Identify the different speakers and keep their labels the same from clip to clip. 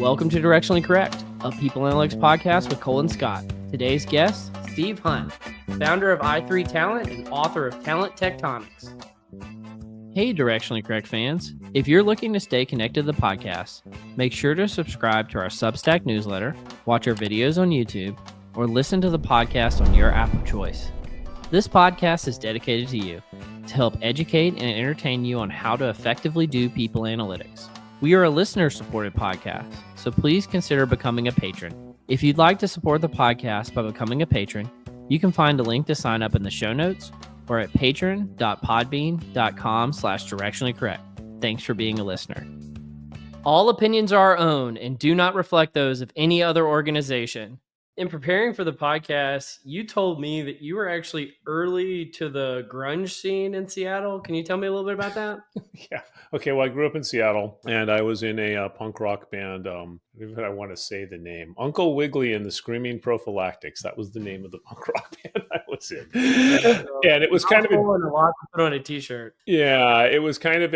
Speaker 1: Welcome to Directionally Correct, a people analytics podcast with Cole and Scott. Today's guest, Steve Hunt, founder of i3 Talent and author of Talent Tectonics. Hey, Directionally Correct fans. If you're looking to stay connected to the podcast, make sure to subscribe to our Substack newsletter, watch our videos on YouTube, or listen to the podcast on your app of choice. This podcast is dedicated to you to help educate and entertain you on how to effectively do people analytics. We are a listener-supported podcast, so please consider becoming a patron. If you'd like to support the podcast by becoming a patron, you can find a link to sign up in the show notes or at patron.podbean.com/directionallycorrect. Thanks for being a listener. All opinions are our own and do not reflect those of any other organization. In preparing for the podcast, you told me that you were actually early to the grunge scene in Seattle. Can you tell me a little bit about that?
Speaker 2: Yeah. Okay. Well, I grew up in Seattle, and I was in a punk rock band. I want to say the name. Uncle Wiggily and the Screaming Prophylactics. That was the name of the punk rock band I was in. And it was kind of
Speaker 1: a lot to put on a t-shirt.
Speaker 2: Yeah, it was kind of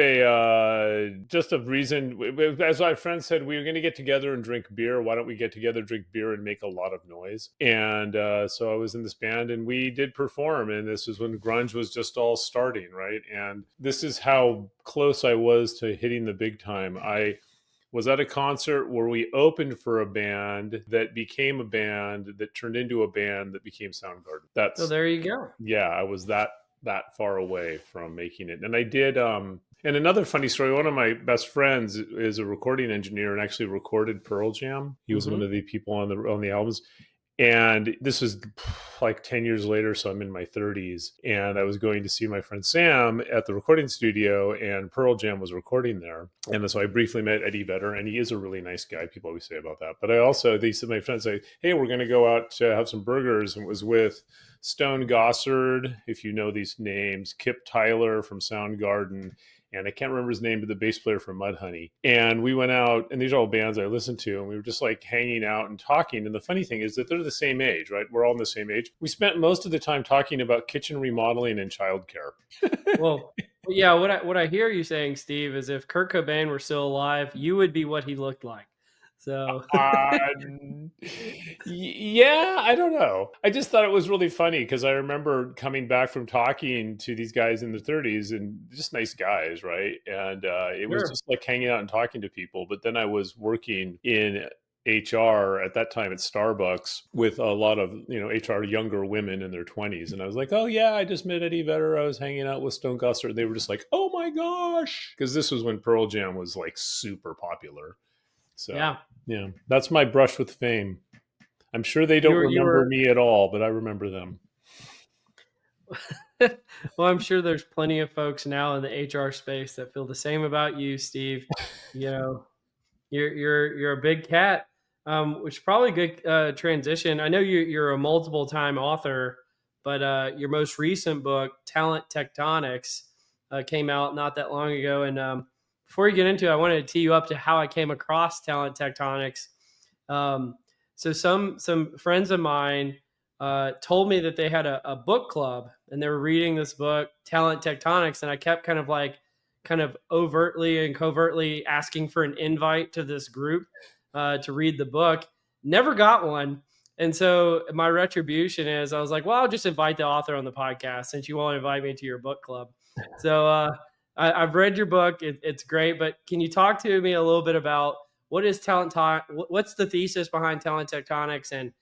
Speaker 2: just a reason. As my friend said, we were going to get together and drink beer. Why don't we get together, drink beer, and make a lot of noise? And so I was in this band, and we did perform. And this is when grunge was just all starting, right? And this is how close I was to hitting the big time. I was at a concert where we opened for a band that became a band that turned into a band that became Soundgarden.
Speaker 1: So there you go.
Speaker 2: Yeah, I was that far away from making it. And I did and another funny story, one of my best friends is a recording engineer and actually recorded Pearl Jam. He was one of the people on the albums. And this was like 10 years later, so I'm in my 30s, and I was going to see my friend Sam at the recording studio, and Pearl Jam was recording there. And so I briefly met Eddie Vedder, and he is a really nice guy. People always say about that. But my friends say, hey, we're going to go out to have some burgers, and it was with Stone Gossard, if you know these names, Kip Tyler from Soundgarden, and I can't remember his name, but the bass player from Mudhoney. And we went out, and these are all bands I listened to, and we were just like hanging out and talking. And the funny thing is that they're the same age, right? We're all in the same age. We spent most of the time talking about kitchen remodeling and childcare.
Speaker 1: Well, yeah, what I hear you saying, Steve, is if Kurt Cobain were still alive, you would be what he looked like. So
Speaker 2: yeah, I don't know. I just thought it was really funny because I remember coming back from talking to these guys in their 30s and just nice guys, right? And it was just like hanging out and talking to people. But then I was working in HR at that time at Starbucks with a lot of, HR younger women in their 20s. And I was like, oh yeah, I just met Eddie Vedder. I was hanging out with Stone Gossard. They were just like, oh my gosh. Because this was when Pearl Jam was like super popular. So yeah, that's my brush with fame. I'm sure they don't remember me at all, but I remember them.
Speaker 1: Well, I'm sure there's plenty of folks now in the HR space that feel the same about you, Steve. You're a big cat, which is probably a good transition. I know you're a multiple time author, but your most recent book, Talent Tectonics, came out not that long ago. And before you get into it, I wanted to tee you up to how I came across Talent Tectonics. So some friends of mine told me that they had a book club and they were reading this book, Talent Tectonics, and I kept kind of overtly and covertly asking for an invite to this group to read the book. Never got one. And so my retribution is I was like, well, I'll just invite the author on the podcast since you won't invite me to your book club. So I've read your book. It's great. But can you talk to me a little bit about what is what's the thesis behind Talent Tectonics and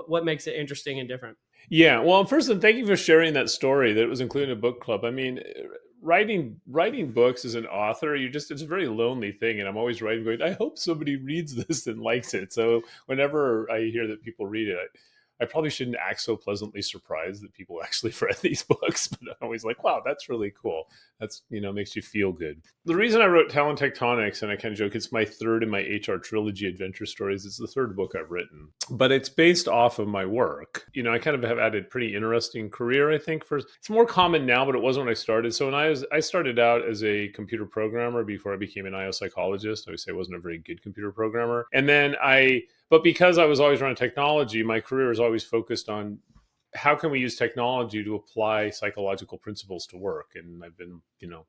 Speaker 1: what makes it interesting and different?
Speaker 2: Yeah. Well, first, thank you for sharing that story that was included in a book club. I mean, writing books as an author, it's a very lonely thing. And I'm always writing going, I hope somebody reads this and likes it. So whenever I hear that people read it, I probably shouldn't act so pleasantly surprised that people actually read these books, but I'm always like, wow, that's really cool. That's, makes you feel good. The reason I wrote Talent Tectonics, and I kind of joke, it's my third in my HR trilogy adventure stories. It's the third book I've written, but it's based off of my work. I kind of have had a pretty interesting career, I think. It's more common now, but it wasn't when I started. So when I started out as a computer programmer before I became an IO psychologist. I would say I wasn't a very good computer programmer. And then but because I was always around technology, my career was always focused on how can we use technology to apply psychological principles to work? And I've been,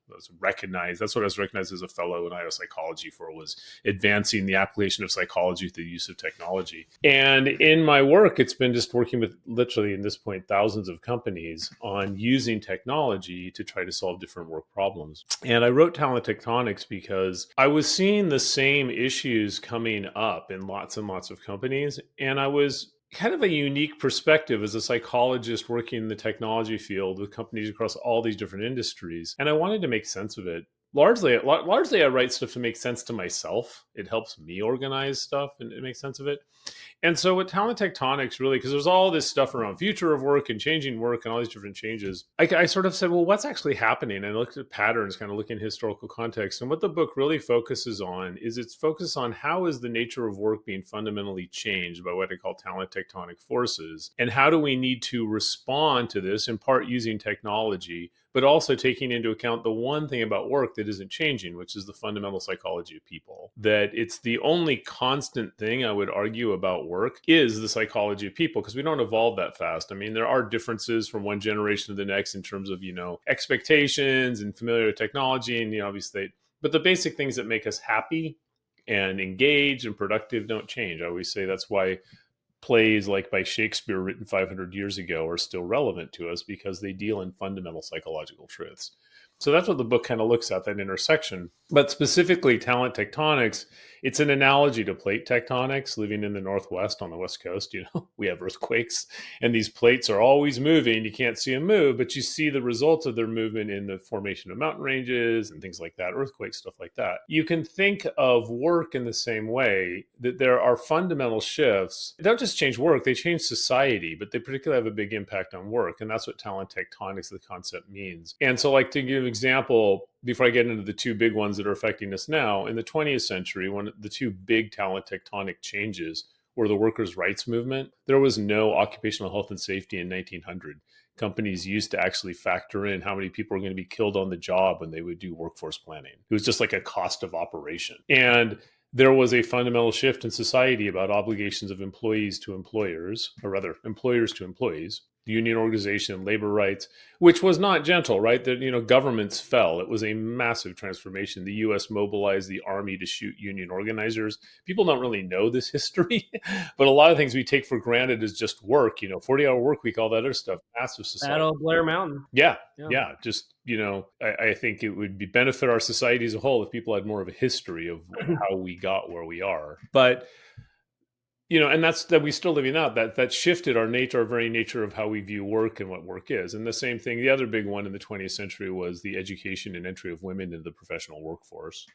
Speaker 2: that's recognized. That's what I was recognized as a fellow in IO psychology for, was advancing the application of psychology through the use of technology. And in my work, it's been just working with literally, at this point, thousands of companies on using technology to try to solve different work problems. And I wrote Talent Tectonics because I was seeing the same issues coming up in lots and lots of companies. And I was kind of a unique perspective as a psychologist working in the technology field with companies across all these different industries. And I wanted to make sense of it. Largely, I write stuff to make sense to myself. It helps me organize stuff and make sense of it. And so with Talent Tectonics, really, because there's all this stuff around future of work and changing work and all these different changes, I sort of said, well, what's actually happening? And I looked at patterns, kind of looking at historical context. And what the book really focuses on is its focus on how is the nature of work being fundamentally changed by what I call talent tectonic forces, and how do we need to respond to this, in part using technology, but also taking into account the one thing about work that isn't changing, which is the fundamental psychology of people. That it's the only constant thing, I would argue, about work is the psychology of people, because we don't evolve that fast. I mean, there are differences from one generation to the next in terms of, expectations and familiar technology, and, obviously, but the basic things that make us happy and engaged and productive don't change. I always say that's why plays like by Shakespeare written 500 years ago are still relevant to us, because they deal in fundamental psychological truths. So that's what the book kind of looks at, that intersection. But specifically, talent tectonics, it's an analogy to plate tectonics. Living in the Northwest on the West Coast, we have earthquakes, and these plates are always moving. You can't see them move, but you see the results of their movement in the formation of mountain ranges and things like that, earthquakes, stuff like that. You can think of work in the same way, that there are fundamental shifts. They don't just change work, they change society, but they particularly have a big impact on work. And that's what talent tectonics, the concept, means. And so, like, to give an example, before I get into the two big ones that are affecting us now, in the 20th century, one of the two big talent tectonic changes were the workers' rights movement. There was no occupational health and safety in 1900. Companies used to actually factor in how many people were going to be killed on the job when they would do workforce planning. It was just like a cost of operation. And there was a fundamental shift in society about obligations of employees to employers, or rather employers to employees, union organization, labor rights, which was not gentle, right? That, governments fell. It was a massive transformation. The US mobilized the army to shoot union organizers. People don't really know this history, but a lot of things we take for granted as just work, 40-hour work week, all that other stuff, massive society.
Speaker 1: Battle of Blair Mountain.
Speaker 2: Yeah. Just, I think it would benefit our society as a whole if people had more of a history of how we got where we are. But and that's that we still living out that shifted our very nature of how we view work and what work is. And the same thing, the other big one in the 20th century was the education and entry of women into the professional workforce,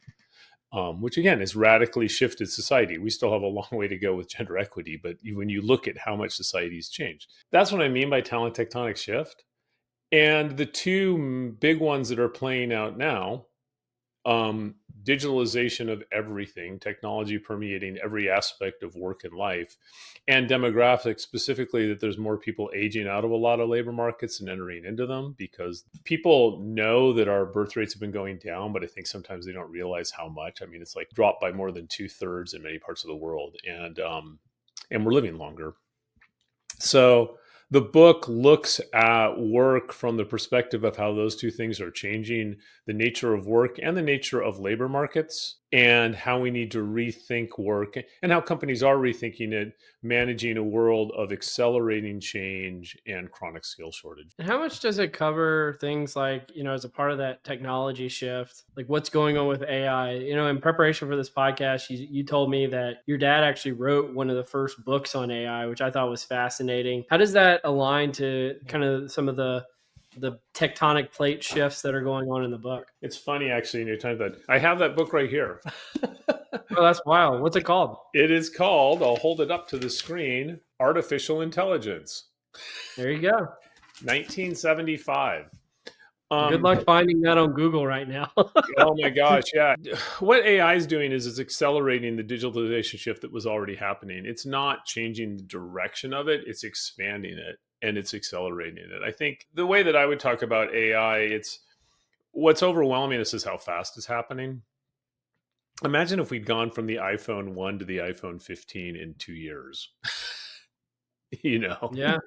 Speaker 2: which again has radically shifted society. We still have a long way to go with gender equity, but when you look at how much society's changed, that's what I mean by talent tectonic shift. And the two big ones that are playing out now, digitalization of everything, technology permeating every aspect of work and life, and demographics, specifically that there's more people aging out of a lot of labor markets and entering into them, because people know that our birth rates have been going down, but I think sometimes they don't realize how much. I mean, it's like dropped by more than 2/3 in many parts of the world, and we're living longer. So the book looks at work from the perspective of how those two things are changing the nature of work and the nature of labor markets, and how we need to rethink work, and how companies are rethinking it, managing a world of accelerating change and chronic skill shortage.
Speaker 1: And how much does it cover things like, as a part of that technology shift, like what's going on with AI? In preparation for this podcast, you told me that your dad actually wrote one of the first books on AI, which I thought was fascinating. How does that align to kind of some of the tectonic plate shifts that are going on in the book?
Speaker 2: It's funny, actually, in your time that I have that book right here.
Speaker 1: Oh, that's wild. What's it called?
Speaker 2: It is called, I'll hold it up to the screen, Artificial Intelligence.
Speaker 1: There you go.
Speaker 2: 1975.
Speaker 1: Good luck finding that on Google right now.
Speaker 2: Oh my gosh, yeah. What AI is doing is it's accelerating the digitalization shift that was already happening. It's not changing the direction of it, it's expanding it, and it's accelerating it. I think the way that I would talk about AI, it's what's overwhelming us is how fast it's happening. Imagine if we'd gone from the iPhone 1 to the iPhone 15 in 2 years. you know.
Speaker 1: Yeah.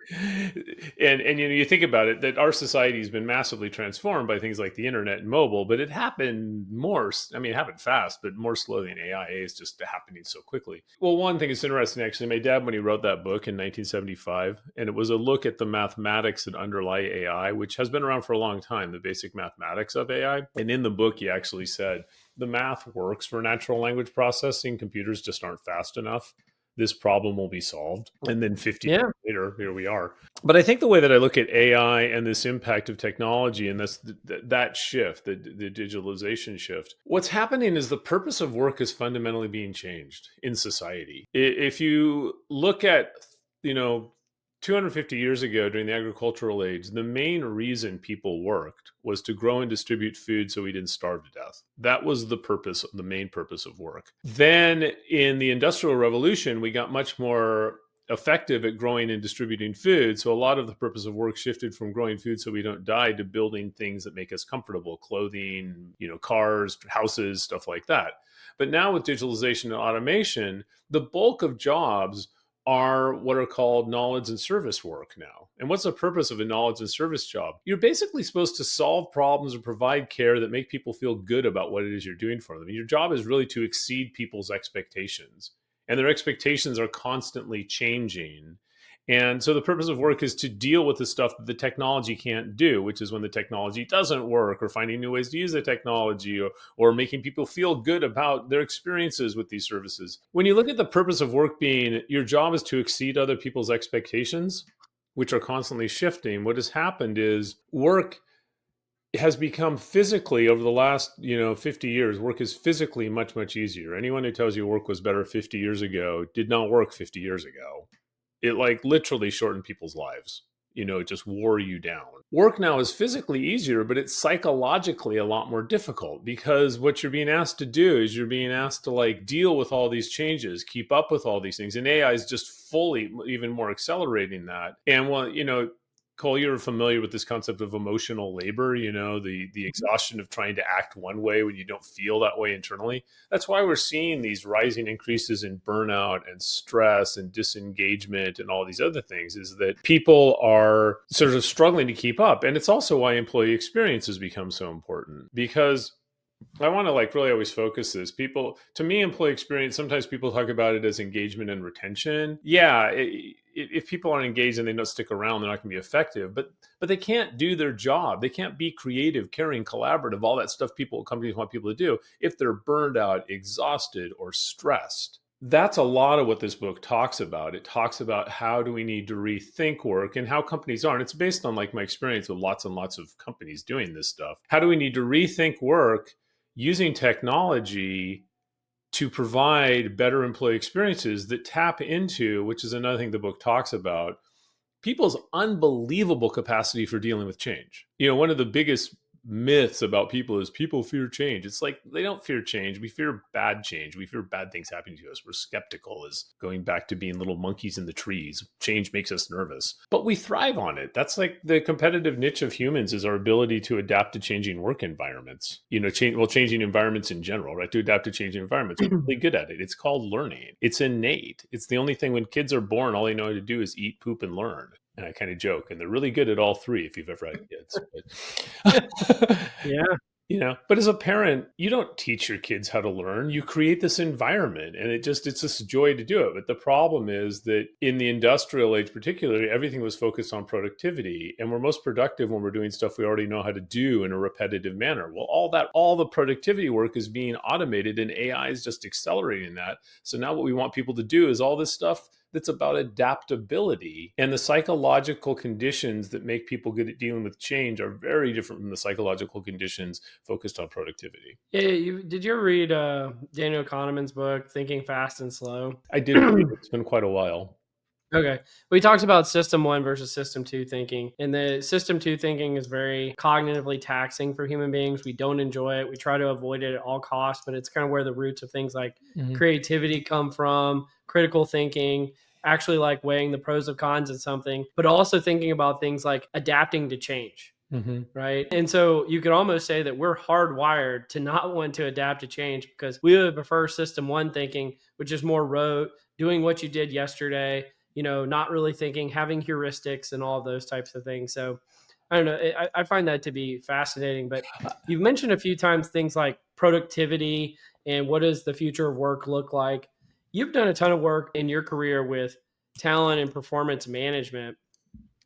Speaker 2: And you think about it, that our society has been massively transformed by things like the internet and mobile, but it happened I mean, it happened fast, but more slowly than AI is just happening so quickly. Well, one thing that's interesting, actually, my dad, when he wrote that book in 1975, and it was a look at the mathematics that underlie AI, which has been around for a long time, the basic mathematics of AI. And in the book, he actually said the math works for natural language processing. Computers just aren't fast enough. This problem will be solved. And then 50
Speaker 1: Yeah.
Speaker 2: years later, here we are. But I think the way that I look at AI and this impact of technology and that shift, the digitalization shift, what's happening is the purpose of work is fundamentally being changed in society. If you look at, you know, 250 years ago during the agricultural age, the main reason people worked was to grow and distribute food so we didn't starve to death. That was the purpose, the main purpose of work. Then in the Industrial Revolution, we got much more effective at growing and distributing food. So a lot of the purpose of work shifted from growing food so we don't die to building things that make us comfortable, clothing, cars, houses, stuff like that. But now with digitalization and automation, the bulk of jobs are what are called knowledge and service work now. And what's the purpose of a knowledge and service job? You're basically supposed to solve problems or provide care that make people feel good about what it is you're doing for them. Your job is really to exceed people's expectations. And their expectations are constantly changing. And so the purpose of work is to deal with the stuff that the technology can't do, which is when the technology doesn't work, or finding new ways to use the technology, or making people feel good about their experiences with these services. When you look at the purpose of work being your job is to exceed other people's expectations, which are constantly shifting, what has happened is work has become physically, over the last 50 years, work is physically much, much easier. Anyone who tells you work was better 50 years ago did not work 50 years ago. It like literally shortened people's lives. It just wore you down. Work now is physically easier, but it's psychologically a lot more difficult, because what you're being asked to do is you're being asked to like deal with all these changes, keep up with all these things. And AI is just fully even more accelerating that. And Cole, you're familiar with this concept of emotional labor, the exhaustion of trying to act one way when you don't feel that way internally. That's why we're seeing these rising increases in burnout and stress and disengagement and all these other things, is that people are sort of struggling to keep up. And it's also why employee experience has become so important, because I want to really always focus this. To me, employee experience, sometimes people talk about it as engagement and retention. Yeah, if people aren't engaged and they don't stick around, they're not going to be effective. But they can't do their job. They can't be creative, caring, collaborative, all that stuff companies want people to do, if they're burned out, exhausted, or stressed. That's a lot of what this book talks about. It talks about how do we need to rethink work and how companies are. And it's based on my experience with lots and lots of companies doing this stuff. How do we need to rethink work using technology to provide better employee experiences that tap into, which is another thing the book talks about, people's unbelievable capacity for dealing with change. One of the biggest myths about people is people fear change. It's like they don't fear change. We fear bad change. We fear bad things happening to us. We're skeptical, as going back to being little monkeys in the trees. Change makes us nervous, but we thrive on it. That's like the competitive niche of humans, is our ability to adapt to changing work environments. Changing environments in general, right? To adapt to changing environments. We're really good at it. It's called learning. It's innate. It's the only thing. When kids are born, all they know how to do is eat, poop, and learn. And I kind of joke, and they're really good at all three if you've ever had kids.
Speaker 1: Yeah.
Speaker 2: But as a parent, you don't teach your kids how to learn. You create this environment, and it's just a joy to do it. But the problem is that in the industrial age, particularly, everything was focused on productivity, and we're most productive when we're doing stuff we already know how to do in a repetitive manner. Well, all the productivity work is being automated, and AI is just accelerating that. So now what we want people to do is all this stuff that's about adaptability, and the psychological conditions that make people good at dealing with change are very different from the psychological conditions focused on productivity.
Speaker 1: Yeah. Did you ever read Daniel Kahneman's book, Thinking Fast and Slow?
Speaker 2: I did read it. It's been quite a while.
Speaker 1: Okay. Well, he talks about system one versus system two thinking. And the system two thinking is very cognitively taxing for human beings. We don't enjoy it. We try to avoid it at all costs, but it's kind of where the roots of things like creativity come from, critical thinking, actually like weighing the pros and cons of something, but also thinking about things like adapting to change. Right. And so you could almost say that we're hardwired to not want to adapt to change, because we would prefer system one thinking, which is more rote, doing what you did yesterday, not really thinking, having heuristics and all of those types of things. So I don't know. I find that to be fascinating. But you've mentioned a few times things like productivity and what does the future of work look like. You've done a ton of work in your career with talent and performance management.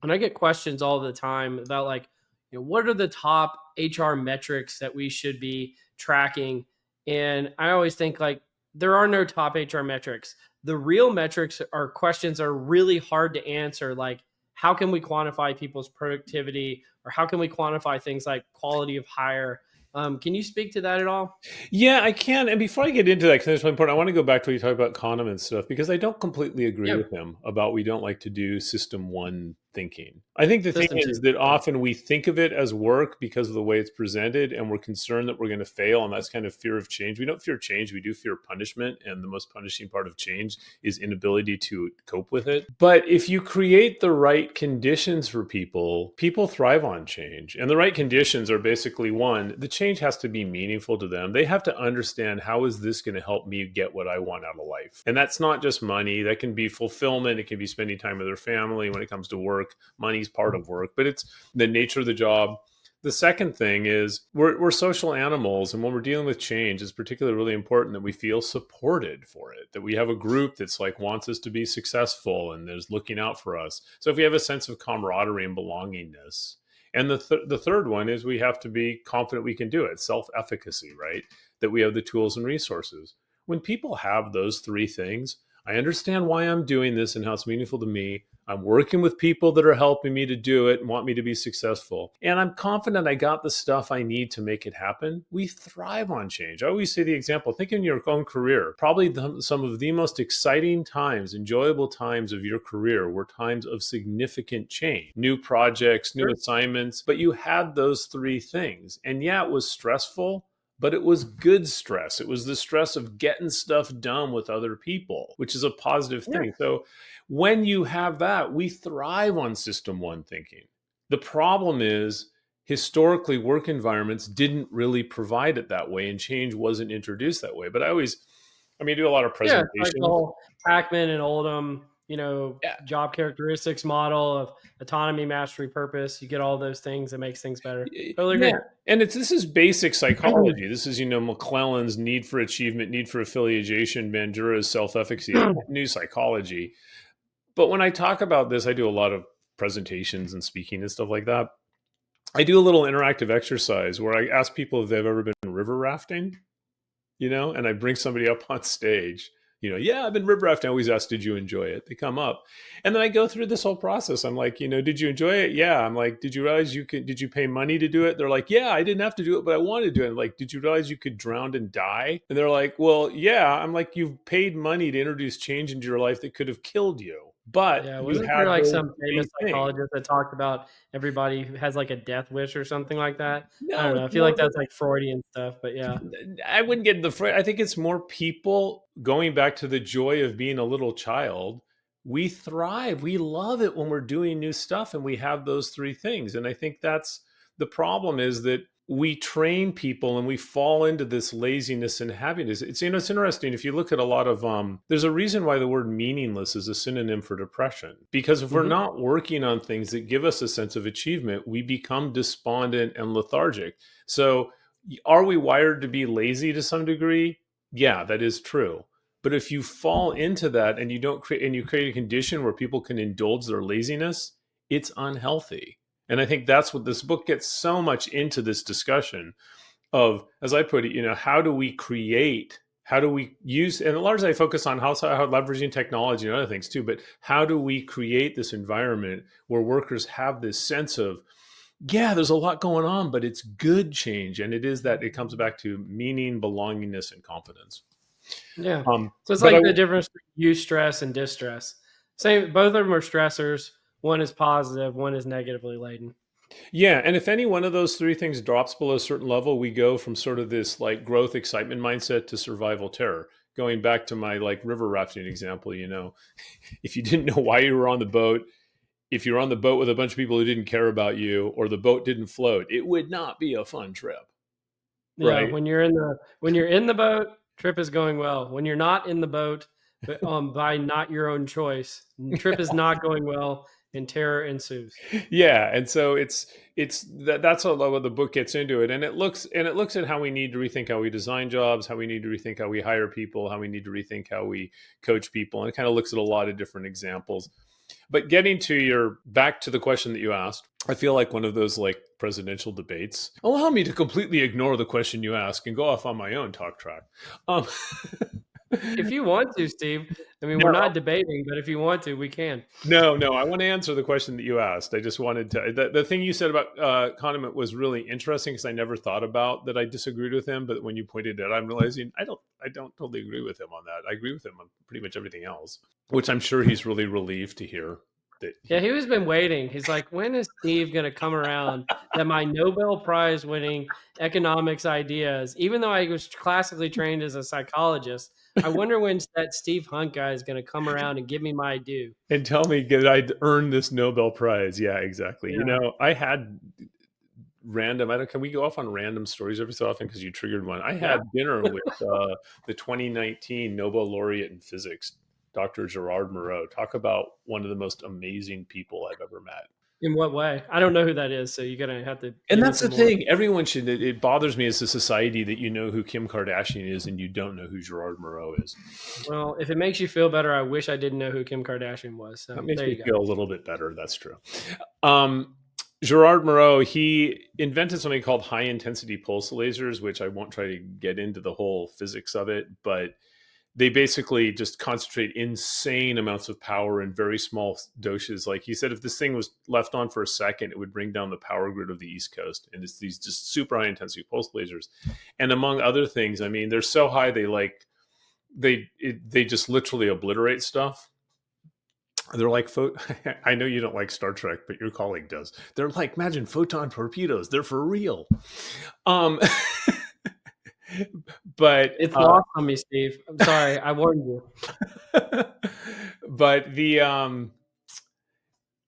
Speaker 1: And I get questions all the time about like, what are the top HR metrics that we should be tracking? And I always think like there are no top HR metrics. The real metrics are questions that are really hard to answer, like how can we quantify people's productivity, or how can we quantify things like quality of hire? Can you speak to that at all?
Speaker 2: Yeah, I can. And before I get into that, because that's really important, I want to go back to what you talked about Kahneman stuff, because I don't completely agree
Speaker 1: Yeah,
Speaker 2: with him about we don't like to do system one thinking. I think the thing
Speaker 1: system two.
Speaker 2: is that
Speaker 1: Yeah.
Speaker 2: often we think of it as work because of the way it's presented, and we're concerned that we're going to fail. And that's kind of fear of change. We don't fear change, we do fear punishment. And the most punishing part of change is inability to cope with it. But if you create the right conditions for people, people thrive on change. And the right conditions are basically one, the change has to be meaningful to them. They have to understand, how is this going to help me get what I want out of life? And that's not just money, that can be fulfillment, it can be spending time with their family. When it comes to work, money's part of work, but it's the nature of the job. The second thing is we're social animals, and when we're dealing with change, it's particularly really important that we feel supported for it, that we have a group that's like wants us to be successful and is looking out for us. So if we have a sense of camaraderie and belongingness. And the third one is we have to be confident we can do it, self-efficacy, right? That we have the tools and resources. When people have those three things, I understand why I'm doing this and how it's meaningful to me. I'm working with people that are helping me to do it and want me to be successful. And I'm confident I got the stuff I need to make it happen. We thrive on change. I always say the example, think in your own career. Probably some of the most exciting times, enjoyable times of your career were times of significant change, new projects, new
Speaker 1: Sure.
Speaker 2: assignments, but you had those three things. And yeah, it was stressful, but it was good stress. It was the stress of getting stuff done with other people, which is a positive
Speaker 1: Yeah.
Speaker 2: thing. So when you have that, we thrive on system one thinking. The problem is, historically, work environments didn't really provide it that way, and change wasn't introduced that way. But I do a lot of
Speaker 1: Yeah, it's like the
Speaker 2: presentations.
Speaker 1: whole Pac-Man and Oldham,
Speaker 2: Yeah,
Speaker 1: job characteristics model of autonomy, mastery, purpose. You get all those things that makes things better. Totally
Speaker 2: yeah.
Speaker 1: agree.
Speaker 2: And this is basic psychology. This is, McClellan's need for achievement, need for affiliation, Bandura's self-efficacy. It's not new psychology. But when I talk about this, I do a lot of presentations and speaking and stuff like that. I do a little interactive exercise where I ask people if they've ever been river rafting, and I bring somebody up on stage. Yeah, I've been river rafting. I always ask, did you enjoy it? They come up. And then I go through this whole process. I'm like, did you enjoy it? Yeah. I'm like, did you realize did you pay money to do it? They're like, yeah, I didn't have to do it, but I wanted to do it. I'm like, did you realize you could drown and die? And they're like, well, yeah. I'm like, you've paid money to introduce change into your life that could have killed you, but
Speaker 1: Yeah,
Speaker 2: you
Speaker 1: wasn't there
Speaker 2: had
Speaker 1: like
Speaker 2: those
Speaker 1: some famous
Speaker 2: three things.
Speaker 1: psychologist that talked about everybody who has like a death wish or something like that? I
Speaker 2: No,
Speaker 1: don't know.
Speaker 2: it's
Speaker 1: I feel
Speaker 2: more
Speaker 1: like that's like Freudian stuff, but yeah.
Speaker 2: I wouldn't get the phrase. I think it's more people going back to the joy of being a little child. We thrive. We love it when we're doing new stuff and we have those three things. And I think that's the problem, is that we train people and we fall into this laziness and happiness. It's interesting if you look at a lot of there's a reason why the word meaningless is a synonym for depression, because if we're
Speaker 1: Hmm.
Speaker 2: not working on things that give us a sense of achievement, we become despondent and lethargic. So are we wired to be lazy to some degree? Yeah, that is true. But if you fall into that and you create a condition where people can indulge their laziness, it's unhealthy. And I think that's what this book gets so much into, this discussion of, as I put it, how do we use, and largely I focus on how leveraging technology and other things too, but how do we create this environment where workers have this sense of, yeah, there's a lot going on, but it's good change. And it comes back to meaning, belongingness, and confidence.
Speaker 1: Yeah.
Speaker 2: Um,
Speaker 1: So it's
Speaker 2: but I,
Speaker 1: like the difference between eustress and distress. Same, both of them are stressors. One is positive, one is negatively laden.
Speaker 2: yeah. And if any one of those three things drops below a certain level, we go from sort of this like growth excitement mindset to survival terror. Going back to my like river rafting example, if you didn't know why you were on the boat, if you're on the boat with a bunch of people who didn't care about you, or the boat didn't float, it would not be a fun trip,
Speaker 1: Yeah,
Speaker 2: right?
Speaker 1: when you're in the boat, trip is going well. When you're not in the boat, by not your own choice. Trip is not going well, and terror ensues.
Speaker 2: Yeah, and so that's a lot what the book gets into it, and it looks at how we need to rethink how we design jobs, how we need to rethink how we hire people, how we need to rethink how we coach people, and it kind of looks at a lot of different examples. But getting to your back to the question that you asked, I feel like one of those like presidential debates. Allow me to completely ignore the question you ask and go off on my own talk track. Um,
Speaker 1: If you want to, Steve, I mean, we're
Speaker 2: no,
Speaker 1: not debating, but if you want to, we can.
Speaker 2: no, I want to answer the question that you asked. I just wanted to. The thing you said about Condiment was really interesting because I never thought about that. I disagreed with him, but when you pointed it out, I'm realizing I don't totally agree with him on that. I agree with him on pretty much everything else, which I'm sure he's really relieved to hear that
Speaker 1: Yeah,
Speaker 2: he.
Speaker 1: he was been waiting. He's like, when is Steve going to come around that my Nobel Prize winning economics ideas, even though I was classically trained as a psychologist, I wonder when that Steve Hunt guy is going to come around and give me my due.
Speaker 2: And tell me, did I earn this Nobel Prize? Yeah, exactly. You
Speaker 1: Yeah.
Speaker 2: know, I had random. I don't. Can we go off on random stories every so often because you triggered one? I
Speaker 1: Yeah.
Speaker 2: had dinner with the 2019 Nobel laureate in physics, Dr. Gerard Moreau. Talk about one of the most amazing people I've ever met.
Speaker 1: In what way? I don't know who that is, so you're going to have to
Speaker 2: And
Speaker 1: give me
Speaker 2: that's the
Speaker 1: some more.
Speaker 2: thing. Everyone should. It bothers me as a society that you know who Kim Kardashian is and you don't know who Gerard Moreau is.
Speaker 1: Well, if it makes you feel better, I wish I didn't know who Kim Kardashian was.
Speaker 2: That
Speaker 1: So
Speaker 2: makes
Speaker 1: there
Speaker 2: me
Speaker 1: you go.
Speaker 2: feel a little bit better. That's true. Um, Gerard Moreau, he invented something called high intensity pulse lasers, which I won't try to get into the whole physics of it, but they basically just concentrate insane amounts of power in very small doses. Like he said, if this thing was left on for a second, it would bring down the power grid of the East Coast. And it's these just super high intensity pulse lasers. And among other things, I mean, they're so high they just literally obliterate stuff. They're like, I know you don't like Star Trek, but your colleague does. They're like, imagine photon torpedoes. They're for real. Um, but
Speaker 1: It's lost on me, Steve. I'm sorry. I warned you.
Speaker 2: but the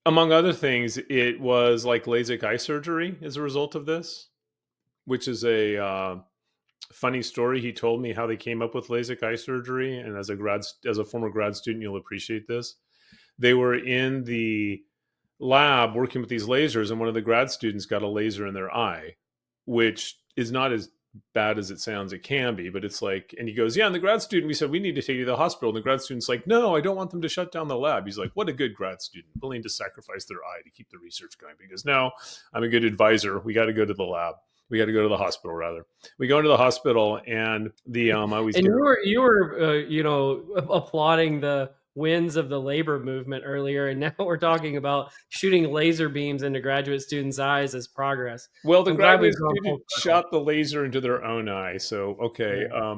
Speaker 2: among other things, it was like LASIK eye surgery as a result of this, which is a funny story. He told me how they came up with LASIK eye surgery, and as a former grad student, you'll appreciate this. They were in the lab working with these lasers, and one of the grad students got a laser in their eye, which is not as bad as it sounds. It can be, but it's like, and he goes, yeah, and the grad student, we said, we need to take you to the hospital. And the grad student's like, no, I don't want them to shut down the lab. He's like, what a good grad student, willing to sacrifice their eye to keep the research going. Because no, I'm a good advisor. We got to go to the lab. We got to go to the hospital rather. We go into the hospital, and I always
Speaker 1: And
Speaker 2: get
Speaker 1: you were applauding the wins of the labor movement earlier, and now we're talking about shooting laser beams into graduate students' eyes as progress.
Speaker 2: well, the
Speaker 1: I'm glad we've
Speaker 2: graduate
Speaker 1: gone
Speaker 2: student
Speaker 1: full circle.
Speaker 2: shot the laser into their own eye. So okay,
Speaker 1: Yeah,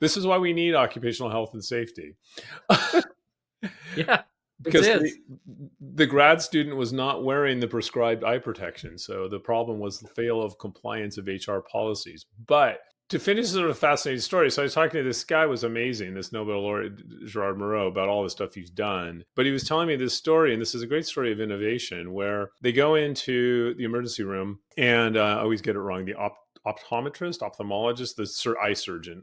Speaker 2: this is why we need occupational health and safety.
Speaker 1: yeah, it
Speaker 2: Because
Speaker 1: is.
Speaker 2: the grad student was not wearing the prescribed eye protection. So the problem was the fail of compliance of HR policies. But to finish this sort of fascinating story, so I was talking to this guy, was amazing, this Nobel laureate Gerard Moreau, about all the stuff he's done. But he was telling me this story, and this is a great story of innovation, where they go into the emergency room, and I always get it wrong, the optometrist, ophthalmologist, the eye surgeon.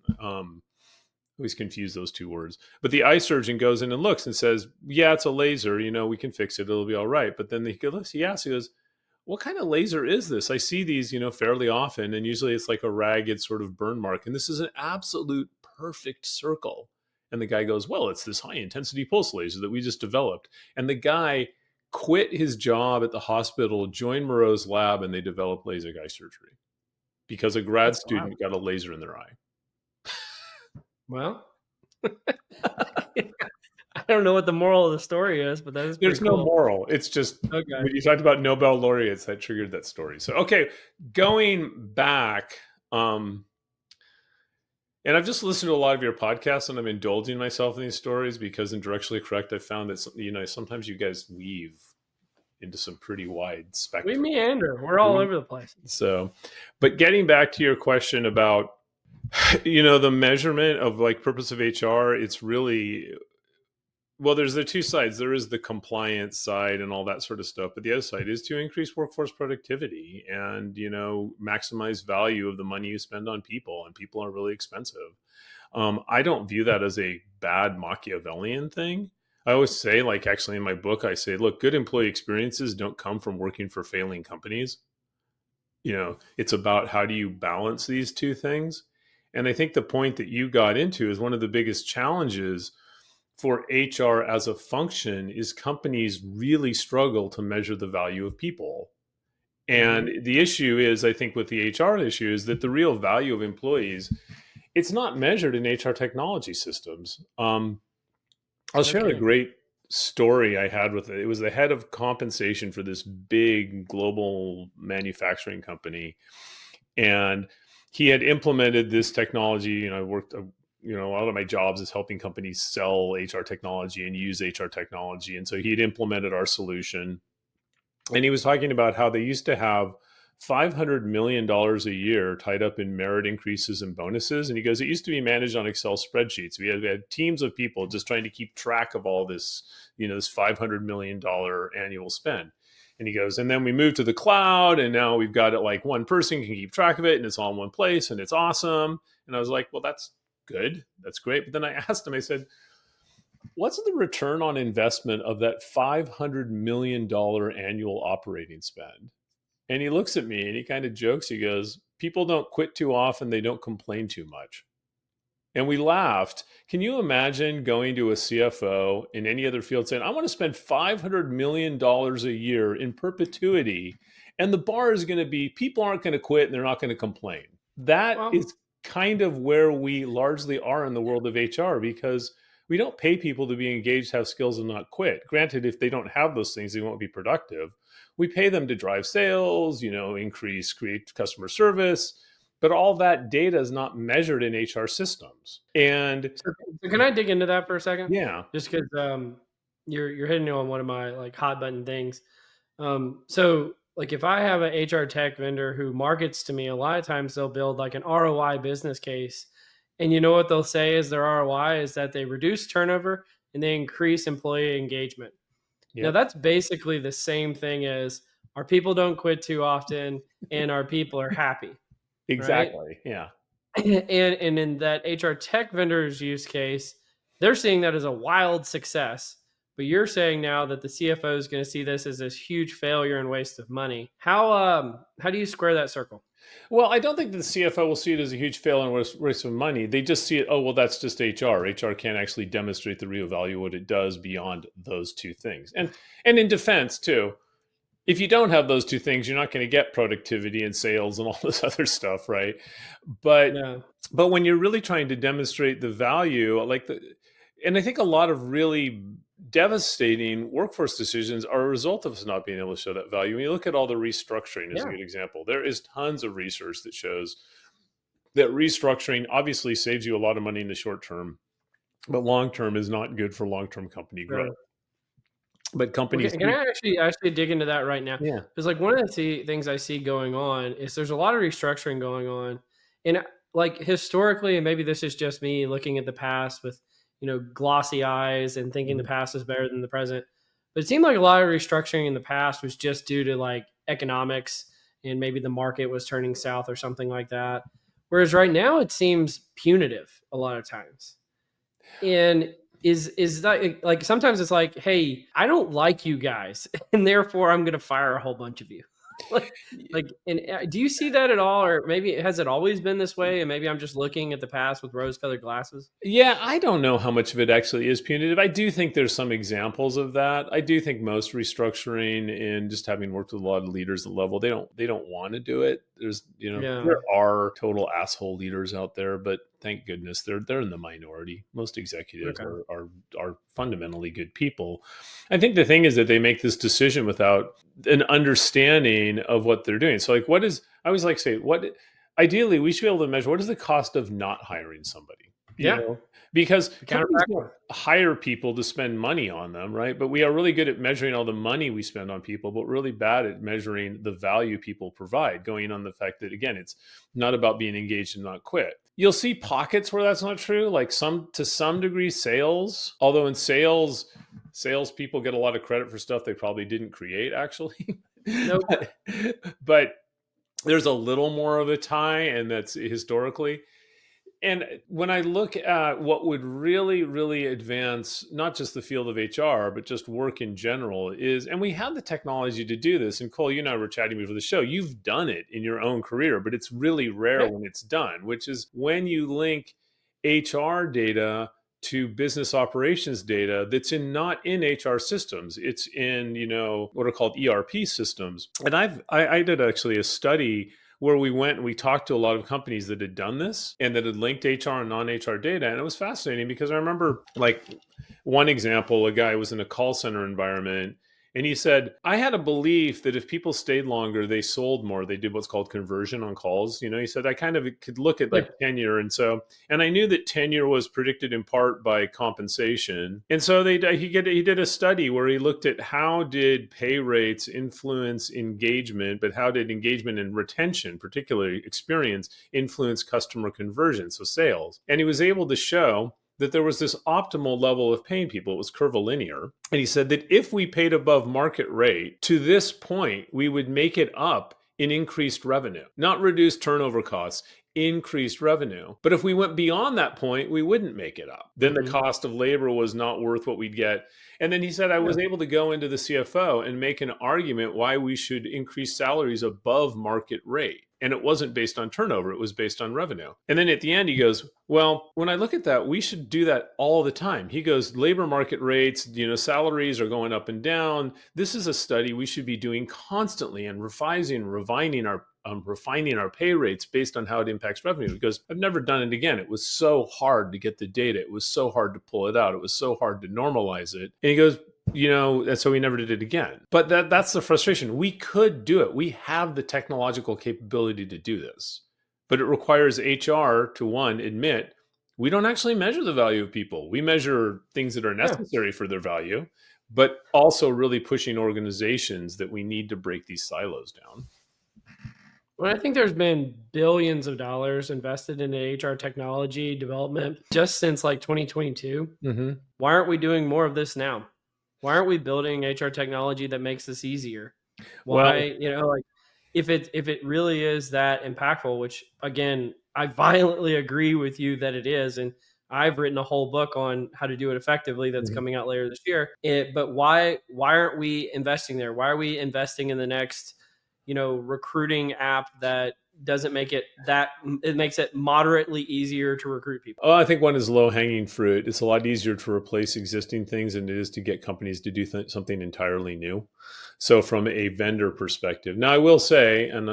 Speaker 2: Always confuse those two words. But the eye surgeon goes in and looks and says, yeah, it's a laser. You know, we can fix it. It'll be all right. But then he asks, he goes, what kind of laser is this? I see these, fairly often. And usually it's like a ragged sort of burn mark. And this is an absolute perfect circle. And the guy goes, well, it's this high intensity pulse laser that we just developed. And the guy quit his job at the hospital, joined Moreau's lab, and they developed LASIK eye surgery because a grad
Speaker 1: That's wild.
Speaker 2: student got a laser in their eye.
Speaker 1: Well, I don't know what the moral of the story is, but that is
Speaker 2: There's
Speaker 1: pretty
Speaker 2: no
Speaker 1: cool.
Speaker 2: moral. It's just
Speaker 1: Okay.
Speaker 2: when you talked about Nobel laureates, that triggered that story. So, okay, going back, and I've just listened to a lot of your podcasts, and I'm indulging myself in these stories because in Directionally Correct, I found that sometimes you guys weave into some pretty wide
Speaker 1: We
Speaker 2: spectrum.
Speaker 1: meander. We're all over the place.
Speaker 2: So, but getting back to your question about the measurement of like purpose of HR, it's really, well, there's the two sides. There is the compliance side and all that sort of stuff, but the other side is to increase workforce productivity and maximize value of the money you spend on people, and people are really expensive. I don't view that as a bad Machiavellian thing. I always say, like, actually in my book, I say, look, good employee experiences don't come from working for failing companies. It's about how do you balance these two things. And I think the point that you got into is one of the biggest challenges for HR as a function is companies really struggle to measure the value of people.
Speaker 1: Hmm.
Speaker 2: And the issue is, I think, with the HR issue is that the real value of employees, it's not measured in HR technology systems. I'll
Speaker 1: No
Speaker 2: share a
Speaker 1: kidding.
Speaker 2: great story I had with it. It was the head of compensation for this big global manufacturing company, and he had implemented this technology. I worked. A lot of my jobs is helping companies sell HR technology and use HR technology, and so he'd implemented our solution. And he was talking about how they used to have $500 million a year tied up in merit increases and bonuses. And he goes, it used to be managed on Excel spreadsheets. We had teams of people just trying to keep track of all this, this $500 million annual spend. And he goes, and then we moved to the cloud, and now we've got it like one person can keep track of it, and it's all in one place, and it's awesome. And I was like, well, that's good. That's great. But then I asked him, I said, what's the return on investment of that $500 million annual operating spend? And he looks at me and he kind of jokes. He goes, people don't quit too often. They don't complain too much. And we laughed. Can you imagine going to a CFO in any other field saying, I want to spend $500 million a year in perpetuity. And the bar is going to be people aren't going to quit and they're not going to complain. That
Speaker 1: Well,
Speaker 2: is kind of where we largely are in the world of HR, because we don't pay people to be engaged, have skills, and not quit. Granted, if they don't have those things, they won't be productive. We pay them to drive sales, create customer service, but all that data is not measured in HR systems. And
Speaker 1: so can I dig into that for a second?
Speaker 2: yeah,
Speaker 1: Just because you're hitting on one of my like hot button things. So like if I have an HR tech vendor who markets to me, a lot of times they'll build like an ROI business case, and you know what they'll say is their ROI is that they reduce turnover and they increase employee engagement. Now
Speaker 2: yep,
Speaker 1: that's basically the same thing as our people don't quit too often and our people are happy, right?
Speaker 2: exactly. Yeah.
Speaker 1: And in that HR tech vendor's use case, they're seeing that as a wild success. But you're saying now that the CFO is going to see this as this huge failure and waste of money. How do you square that circle?
Speaker 2: Well, I don't think the CFO will see it as a huge fail and waste of money. They just see it, oh, well, that's just HR. HR can't actually demonstrate the real value of what it does beyond those two things. And in defense, too, if you don't have those two things, you're not going to get productivity and sales and all this other stuff, right? But
Speaker 1: No.
Speaker 2: but when you're really trying to demonstrate the value, and I think a lot of really devastating workforce decisions are a result of us not being able to show that value. When you look at all the restructuring as a
Speaker 1: Yeah.
Speaker 2: good example, there is tons of research that shows that restructuring obviously saves you a lot of money in the short term, but long term is not good for long term company growth.
Speaker 1: Sure.
Speaker 2: But
Speaker 1: Well,
Speaker 2: companies
Speaker 1: can
Speaker 2: keep,
Speaker 1: I actually dig into that right now?
Speaker 2: yeah,
Speaker 1: Because like one of the things I see going on is there's a lot of restructuring going on, and like historically, and maybe this is just me looking at the past with glossy eyes and thinking the
Speaker 2: mhm,
Speaker 1: past is better than the present. But it seemed like a lot of restructuring in the past was just due to like economics and maybe the market was turning south or something like that. Whereas right now it seems punitive a lot of times. And is that like sometimes it's like, hey, I don't like you guys, and therefore I'm gonna fire a whole bunch of you. like, and do you see that at all, or maybe has it always been this way? And maybe I'm just looking at the past with rose-colored glasses.
Speaker 2: yeah, I don't know how much of it actually is punitive. I do think there's some examples of that. I do think most restructuring, and just having worked with a lot of leaders at the level, they don't want to do it. There
Speaker 1: Yeah.
Speaker 2: are total asshole leaders out there, but thank goodness they're in the minority. Most executives
Speaker 1: Okay.
Speaker 2: are fundamentally good people. I think the thing is that they make this decision without an understanding of what they're doing. So like I always like to say, what ideally we should be able to measure what is the cost of not hiring somebody, you
Speaker 1: Yeah.
Speaker 2: know because
Speaker 1: The
Speaker 2: companies don't
Speaker 1: counterfactual.
Speaker 2: hire people to spend money on them, right? But we are really good at measuring all the money we spend on people, but really bad at measuring the value people provide, going on the fact that, again, it's not about being engaged and not quit. You'll see pockets where that's not true, like to some degree sales, although in salespeople get a lot of credit for stuff they probably didn't create, actually.
Speaker 1: Nope.
Speaker 2: but, but there's a little more of a tie, and that's historically. And when I look at what would really, really advance not just the field of HR, but just work in general is, and we have the technology to do this. And Cole, you and I were chatting before the show. You've done it in your own career, but it's really rare
Speaker 1: Yeah.
Speaker 2: when it's done, which is when you link HR data to business operations data that's not in HR systems. It's in, what are called ERP systems. And I did actually a study where we went and we talked to a lot of companies that had done this and that had linked HR and non-HR data. And it was fascinating because I remember, like, one example, a guy was in a call center environment and he said, I had a belief that if people stayed longer, they sold more. They did what's called conversion on calls. He said, I kind of could look at
Speaker 1: Yeah.
Speaker 2: like tenure. And I knew that tenure was predicted in part by compensation. And so he did a study where he looked at how did pay rates influence engagement, but how did engagement and retention, particularly experience, influence customer conversion, so sales. And he was able to show that there was this optimal level of paying people. It was curvilinear. And he said that if we paid above market rate, to this point, we would make it up in increased revenue, not reduced turnover costs, increased revenue. But if we went beyond that point, we wouldn't make it up. Then the
Speaker 1: Hmm.
Speaker 2: cost of labor was not worth what we'd get. And then he said, I
Speaker 1: Yeah.
Speaker 2: was able to go into the CFO and make an argument why we should increase salaries above market rate. And it wasn't based on turnover, it was based on revenue. And then at the end, he goes, well, when I look at that, we should do that all the time. He goes, labor market rates, salaries are going up and down. This is a study we should be doing constantly and refining our pay rates based on how it impacts revenue. Because I've never done it again. It was so hard to get the data. It was so hard to pull it out. It was so hard to normalize it. And he goes, and so we never did it again. But that's the frustration. We could do it. We have the technological capability to do this. But it requires HR to, one, admit we don't actually measure the value of people. We measure things that are
Speaker 1: Yeah.
Speaker 2: necessary for their value, but also really pushing organizations that we need to break these silos down.
Speaker 1: Well, I think there's been billions of dollars invested in HR technology development just since like 2022.
Speaker 2: Mm-hmm.
Speaker 1: Why aren't we doing more of this now? Why aren't we building HR technology that makes this easier?
Speaker 2: Well,
Speaker 1: Why, like, if it really is that impactful, which again, I violently agree with you that it is, and I've written a whole book on how to do it effectively that's
Speaker 2: mhm.
Speaker 1: coming out later this year. But why aren't we investing there? Why are we investing in the next, recruiting app that doesn't make it that it makes it moderately easier to recruit people?
Speaker 2: Oh, I think one is low hanging fruit. It's a lot easier to replace existing things than it is to get companies to do something entirely new. So, from a vendor perspective, now I will say, and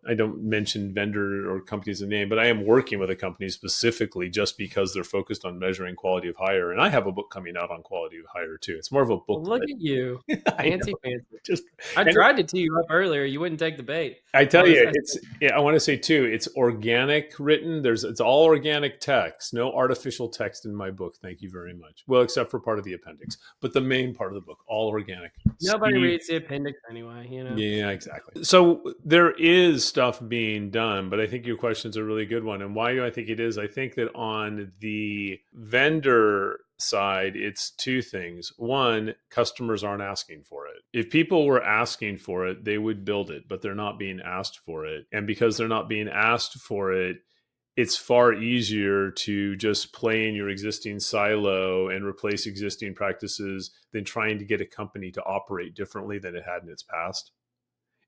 Speaker 2: I don't mention vendor or companies in name, but I am working with a company specifically just because they're focused on measuring quality of hire, and I have a book coming out on quality of hire too. It's more of a
Speaker 1: Well, look
Speaker 2: booklet.
Speaker 1: at you,
Speaker 2: I know,
Speaker 1: fancy, fancy.
Speaker 2: just
Speaker 1: I
Speaker 2: and
Speaker 1: tried to tee you up earlier. You wouldn't take the bait.
Speaker 2: I
Speaker 1: I
Speaker 2: tell
Speaker 1: was,
Speaker 2: you,
Speaker 1: I
Speaker 2: it's.
Speaker 1: said,
Speaker 2: Yeah, I want to say too, it's organic written. It's all organic text, no artificial text in my book. Thank you very much. Well, except for part of the appendix, but the main part of the book, all organic.
Speaker 1: nobody
Speaker 2: Steve,
Speaker 1: reads the appendix anyway.
Speaker 2: yeah, exactly. So there is stuff being done, but I think your question's a really good one. And why do I think it is? I think that on the vendor side, it's two things. One, customers aren't asking for it. If people were asking for it, they would build it, but they're not being asked for it. And because they're not being asked for it, it's far easier to just play in your existing silo and replace existing practices than trying to get a company to operate differently than it had in its past.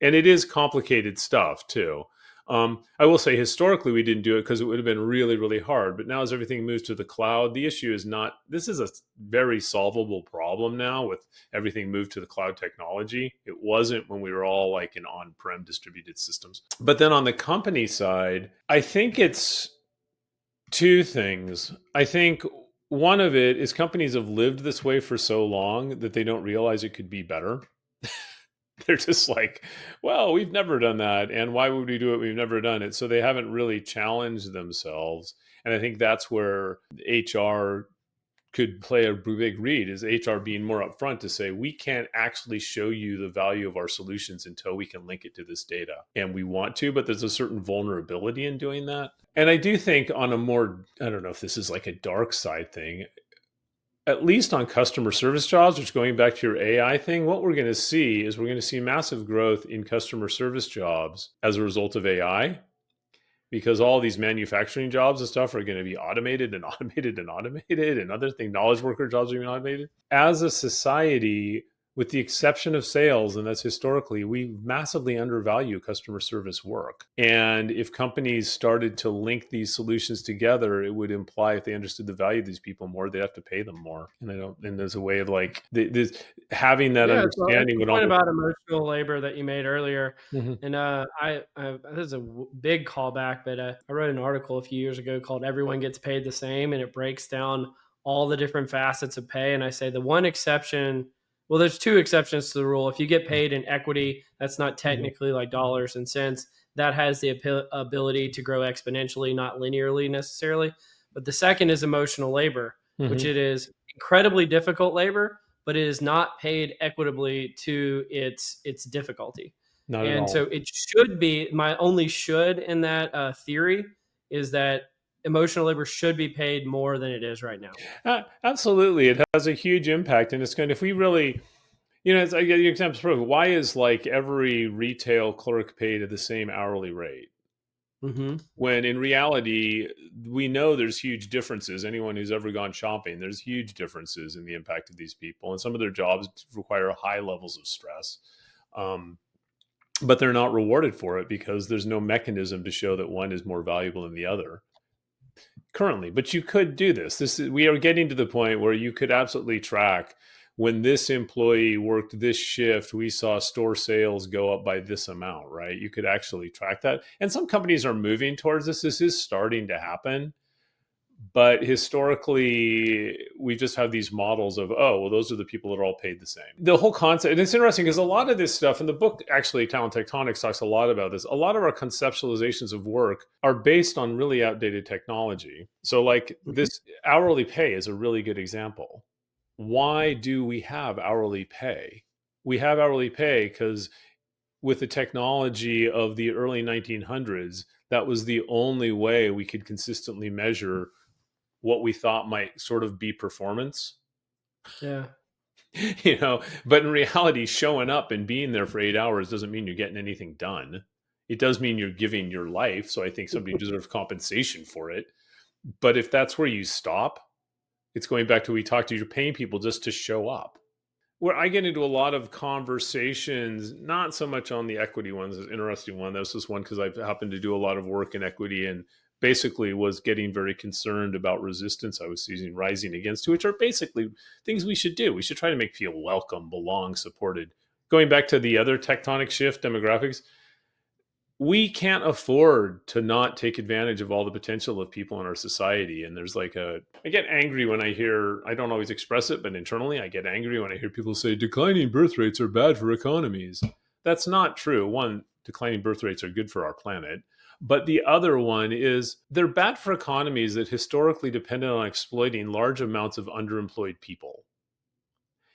Speaker 2: And it is complicated stuff too. I will say historically we didn't do it because it would have been really, really hard. But now as everything moves to the cloud, the issue is not, this is a very solvable problem now with everything moved to the cloud technology. It wasn't when we were all like in on-prem distributed systems. But then on the company side, I think it's two things. I think one of it is companies have lived this way for so long that they don't realize it could be better. They're just like, well, we've never done that. And why would we do it? We've never done it. So they haven't really challenged themselves. And I think that's where HR could play a big read, is HR being more upfront to say, we can't actually show you the value of our solutions until we can link it to this data. And we want to, but there's a certain vulnerability in doing that. And I do think on a more, I don't know if this is like a dark side thing, at least on customer service jobs, which going back to your AI thing, what we're going to see is we're going to see massive growth in customer service jobs as a result of AI. because all these manufacturing jobs and stuff are going to be automated and automated and automated, and other thing knowledge worker jobs are being automated. As a society, with the exception of sales, and that's historically, we massively undervalue customer service work. And if companies started to link these solutions together, it would imply, if they understood the value of these people more, they'd have to pay them more. And I don't, and there's a way of like having that
Speaker 1: Yeah, so it's
Speaker 2: understanding
Speaker 1: the
Speaker 2: would
Speaker 1: point
Speaker 2: almost.
Speaker 1: about emotional labor that you made earlier,
Speaker 2: Mhm.
Speaker 1: and I this is a big callback, but I wrote an article a few years ago called "Everyone Gets Paid the Same," and it breaks down all the different facets of pay. And I say the one exception, well, there's two exceptions to the rule. If you get paid in equity, that's not
Speaker 2: Mhm.
Speaker 1: technically like dollars and cents. That has the ability to grow exponentially, not linearly necessarily. But the second is emotional labor, which
Speaker 2: Mhm.
Speaker 1: it is incredibly difficult labor, but it is not paid equitably to its difficulty.
Speaker 2: Not at
Speaker 1: And
Speaker 2: all.
Speaker 1: so it should be, my only should in that theory is that emotional labor should be paid more than it is right now.
Speaker 2: Absolutely, it has a huge impact, and it's going. If we really, it's, I get your examples. Proof. Why is like every retail clerk paid at the same hourly rate?
Speaker 1: Mm-hmm.
Speaker 2: When in reality, we know there's huge differences. Anyone who's ever gone shopping, there's huge differences in the impact of these people, and some of their jobs require high levels of stress. Um, but they're not rewarded for it because there's no mechanism to show that one is more valuable than the other currently. But you could do we are getting to the point where you could absolutely track when this employee worked this shift, we saw store sales go up by this amount, right? You could actually track that. And some companies are moving towards this. This is starting to happen. But historically, we just have these models of, oh, well, those are the people that are all paid the same. The whole concept, and it's interesting because a lot of this stuff in the book, actually, Talent Tectonics talks a lot about this. A lot of our conceptualizations of work are based on really outdated technology. So, like,
Speaker 1: Mm-hmm.
Speaker 2: this hourly pay is a really good example. Why do we have hourly pay? We have hourly pay because with the technology of the early 1900s, that was the only way we could consistently measure what we thought might sort of be performance.
Speaker 1: Yeah.
Speaker 2: But in reality, showing up and being there for 8 hours doesn't mean you're getting anything done. It does mean you're giving your life, so I think somebody deserves compensation for it. But if that's where you stop, it's going back to, we talked to, you're paying people just to show up. Where I get into a lot of conversations, not so much on the equity ones, is an interesting one. This is one because I've happened to do a lot of work in equity, and basically was getting very concerned about resistance I was seeing rising against, which are basically things we should do. We should try to make feel welcome, belong, supported. Going back to the other tectonic shift, demographics, we can't afford to not take advantage of all the potential of people in our society. And I get angry when I hear, I don't always express it, but internally I get angry when I hear people say declining birth rates are bad for economies. That's not true. One, declining birth rates are good for our planet. But the other one is they're bad for economies that historically depended on exploiting large amounts of underemployed people.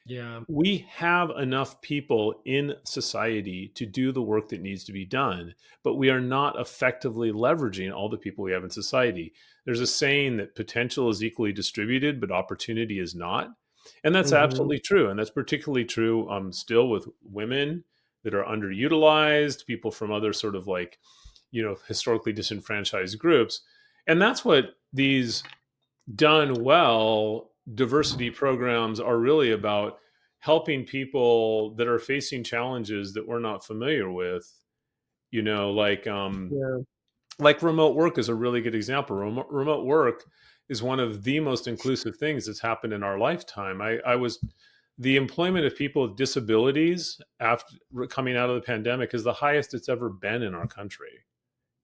Speaker 1: Yeah.
Speaker 2: We have enough people in society to do the work that needs to be done, but we are not effectively leveraging all the people we have in society. There's a saying that potential is equally distributed, but opportunity is not. And that's
Speaker 1: Mm-hmm.
Speaker 2: absolutely true. And that's particularly true still with women that are underutilized, people from other sort of like, historically disenfranchised groups. And that's what these done well, diversity programs are really about helping people that are facing challenges that we're not familiar with. You know,
Speaker 1: Yeah.
Speaker 2: like remote work is a really good example. Remote work is one of the most inclusive things that's happened in our lifetime. I was The employment of people with disabilities after coming out of the pandemic is the highest it's ever been in our country.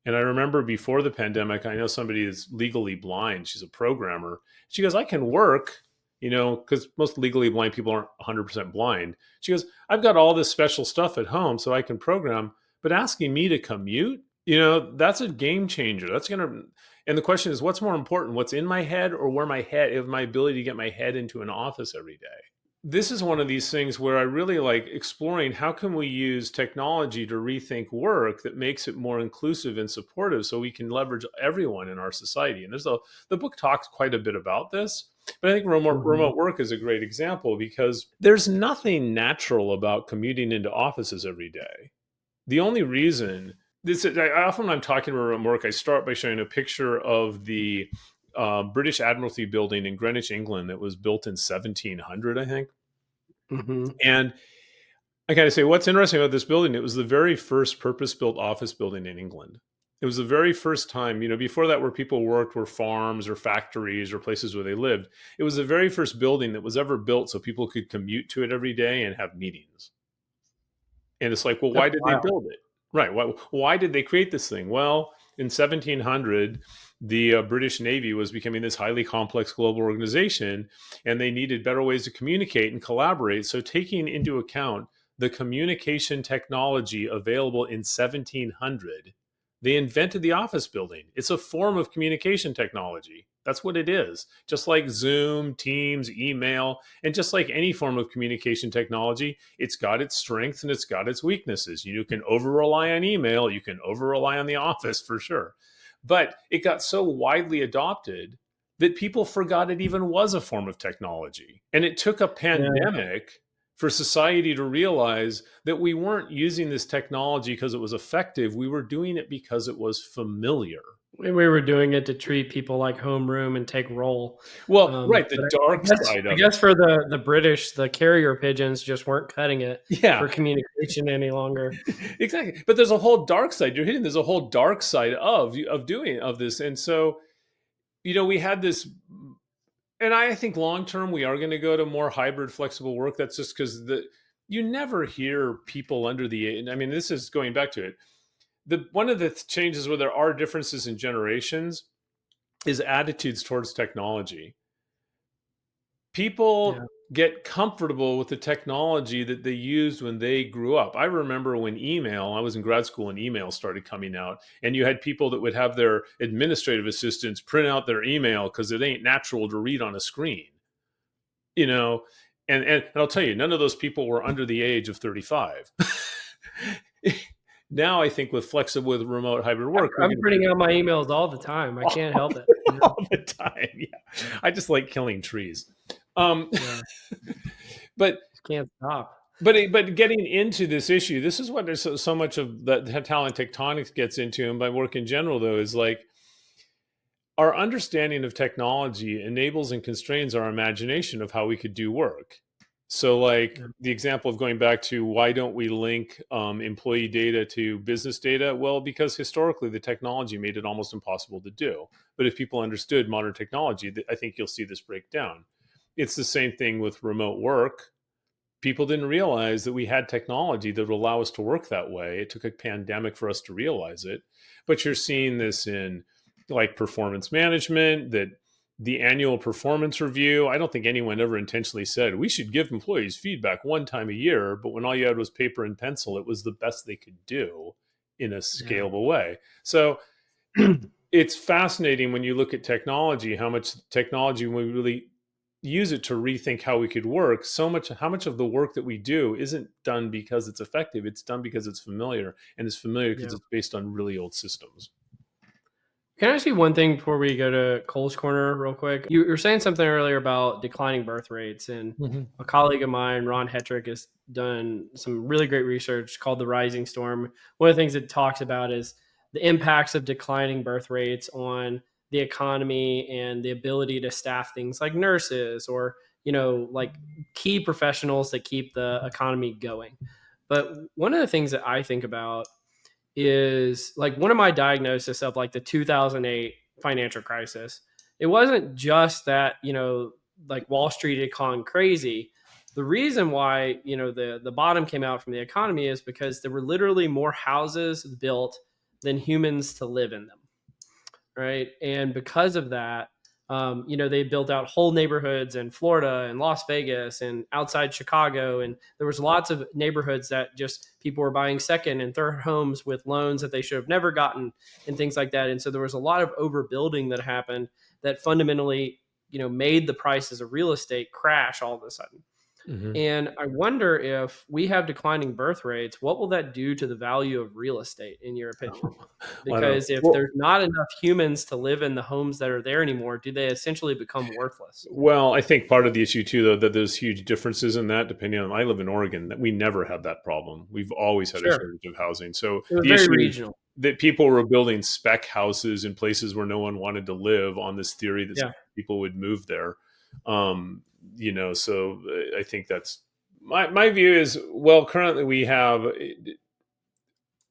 Speaker 2: And I remember before the pandemic, I know somebody is legally blind. She's a programmer. She goes, I can work, because most legally blind people aren't 100% blind. She goes, I've got all this special stuff at home so I can program, but asking me to commute, that's a game changer. And the question is, what's more important, what's in my head or my ability to get my head into an office every day? This is one of these things where I really like exploring how can we use technology to rethink work that makes it more inclusive and supportive so we can leverage everyone in our society. And the book talks quite a bit about this, but I think
Speaker 1: Mm-hmm.
Speaker 2: remote work is a great example because there's nothing natural about commuting into offices every day. The only reason I often when I'm talking about remote work, I start by showing a picture of the British Admiralty building in Greenwich, England, that was built in 1700, I think.
Speaker 1: Hmm.
Speaker 2: And I gotta say, what's interesting about this building, it was the very first purpose-built office building in England. It was the very first time, before that, where people worked were farms or factories or places where they lived. It was the very first building that was ever built so people could commute to it every day and have meetings. And it's like, well,
Speaker 1: That's
Speaker 2: why did they
Speaker 1: wild.
Speaker 2: build it? Right. Why did they create this thing? Well, in 1700, the British Navy was becoming this highly complex global organization, and they needed better ways to communicate and collaborate. So, taking into account the communication technology available in 1700, they invented the office building. It's a form of communication technology. That's what it is. Just like Zoom, Teams, email, and just like any form of communication technology, it's got its strengths and it's got its weaknesses. You can over rely on email, you can over rely on the office for sure. But it got so widely adopted that people forgot it even was a form of technology. And it took a
Speaker 1: Yeah.
Speaker 2: pandemic for society to realize that we weren't using this technology because it was effective. We were doing it because it was familiar.
Speaker 1: We were doing it to treat people like homeroom and take roll.
Speaker 2: Well, right, the
Speaker 1: But I
Speaker 2: dark
Speaker 1: guess
Speaker 2: side
Speaker 1: I
Speaker 2: of it.
Speaker 1: guess for the British, the carrier pigeons just weren't cutting it
Speaker 2: Yeah,
Speaker 1: for communication any longer.
Speaker 2: exactly. But there's a whole dark side. You're hitting. There's a whole dark side of doing of this, and so we had this, and I think long term we are going to go to more hybrid, flexible work. That's just because you never hear people under the. I mean, this is going back to it. The one of the changes where there are differences in generations is attitudes towards technology.
Speaker 1: Yeah.
Speaker 2: People get comfortable with the technology that they used when they grew up. I remember when I was in grad school and email started coming out, and you had people that would have their administrative assistants print out their email because it ain't natural to read on a screen, you know. And I'll tell you, none of those people were under the age of 35. Now I think with remote hybrid work, we're
Speaker 1: I'm
Speaker 2: going to
Speaker 1: printing out my emails all the time. I can't help it.
Speaker 2: all the time. Yeah, I just like killing trees. Um,
Speaker 1: Yeah.
Speaker 2: but
Speaker 1: Just can't stop.
Speaker 2: but getting into this issue, this is what there's so much of that talent tectonics gets into, and by work in general, though, is like our understanding of technology enables and constrains our imagination of how we could do work. So, like
Speaker 1: Yeah.
Speaker 2: the example of going back to why don't we link employee data to business data? Well, because historically the technology made it almost impossible to do. But if people understood modern technology, I think you'll see this break down. It's the same thing with remote work. People didn't realize that we had technology that would allow us to work that way. It took a pandemic for us to realize it. But you're seeing this in like performance management, that the annual performance review. I don't think anyone ever intentionally said we should give employees feedback one time a year, but when all you had was paper and pencil, it was the best they could do in a
Speaker 1: Yeah.
Speaker 2: scalable way. So it's fascinating when you look at technology, how much technology, when we really use it to rethink how we could work, how much of the work that we do isn't done because it's effective, it's done because it's familiar, and it's familiar because
Speaker 1: Yeah.
Speaker 2: it's based on really old systems.
Speaker 1: Can I ask you one thing before we go to Cole's Corner real quick? You were saying something earlier about declining birth rates, and
Speaker 2: Mm-hmm.
Speaker 1: a colleague of mine, Ron Hetrick, has done some really great research called The Rising Storm. One of the things it talks about is the impacts of declining birth rates on the economy and the ability to staff things like nurses or, like key professionals that keep the economy going. But one of the things that I think about is like one of my diagnosis of like the 2008 financial crisis. It wasn't just that, like Wall Street had gone crazy. The reason why, the bottom came out from the economy is because there were literally more houses built than humans to live in them, right? And because of that, they built out whole neighborhoods in Florida and Las Vegas and outside Chicago, and there was lots of neighborhoods that just people were buying second and third homes with loans that they should have never gotten and things like that. And so there was a lot of overbuilding that happened that fundamentally, made the prices of real estate crash all of a sudden.
Speaker 2: Mm-hmm.
Speaker 1: And I wonder if we have declining birth rates, what will that do to the value of real estate, in your opinion?
Speaker 2: Well, I don't know.
Speaker 1: Because if
Speaker 2: Well,
Speaker 1: there's not enough humans to live in the homes that are there anymore, do they essentially become worthless?
Speaker 2: well, I think part of the issue too, though, that there's huge differences in that. Depending on, I live in Oregon, that we never had that problem. We've always had a
Speaker 1: Sure.
Speaker 2: shortage of housing. So
Speaker 1: It was
Speaker 2: the
Speaker 1: very
Speaker 2: issue,
Speaker 1: regional.
Speaker 2: that people were building spec houses in places where no one wanted to live on this theory that
Speaker 1: Yeah,
Speaker 2: people would move there. So I think that's my view is, well, currently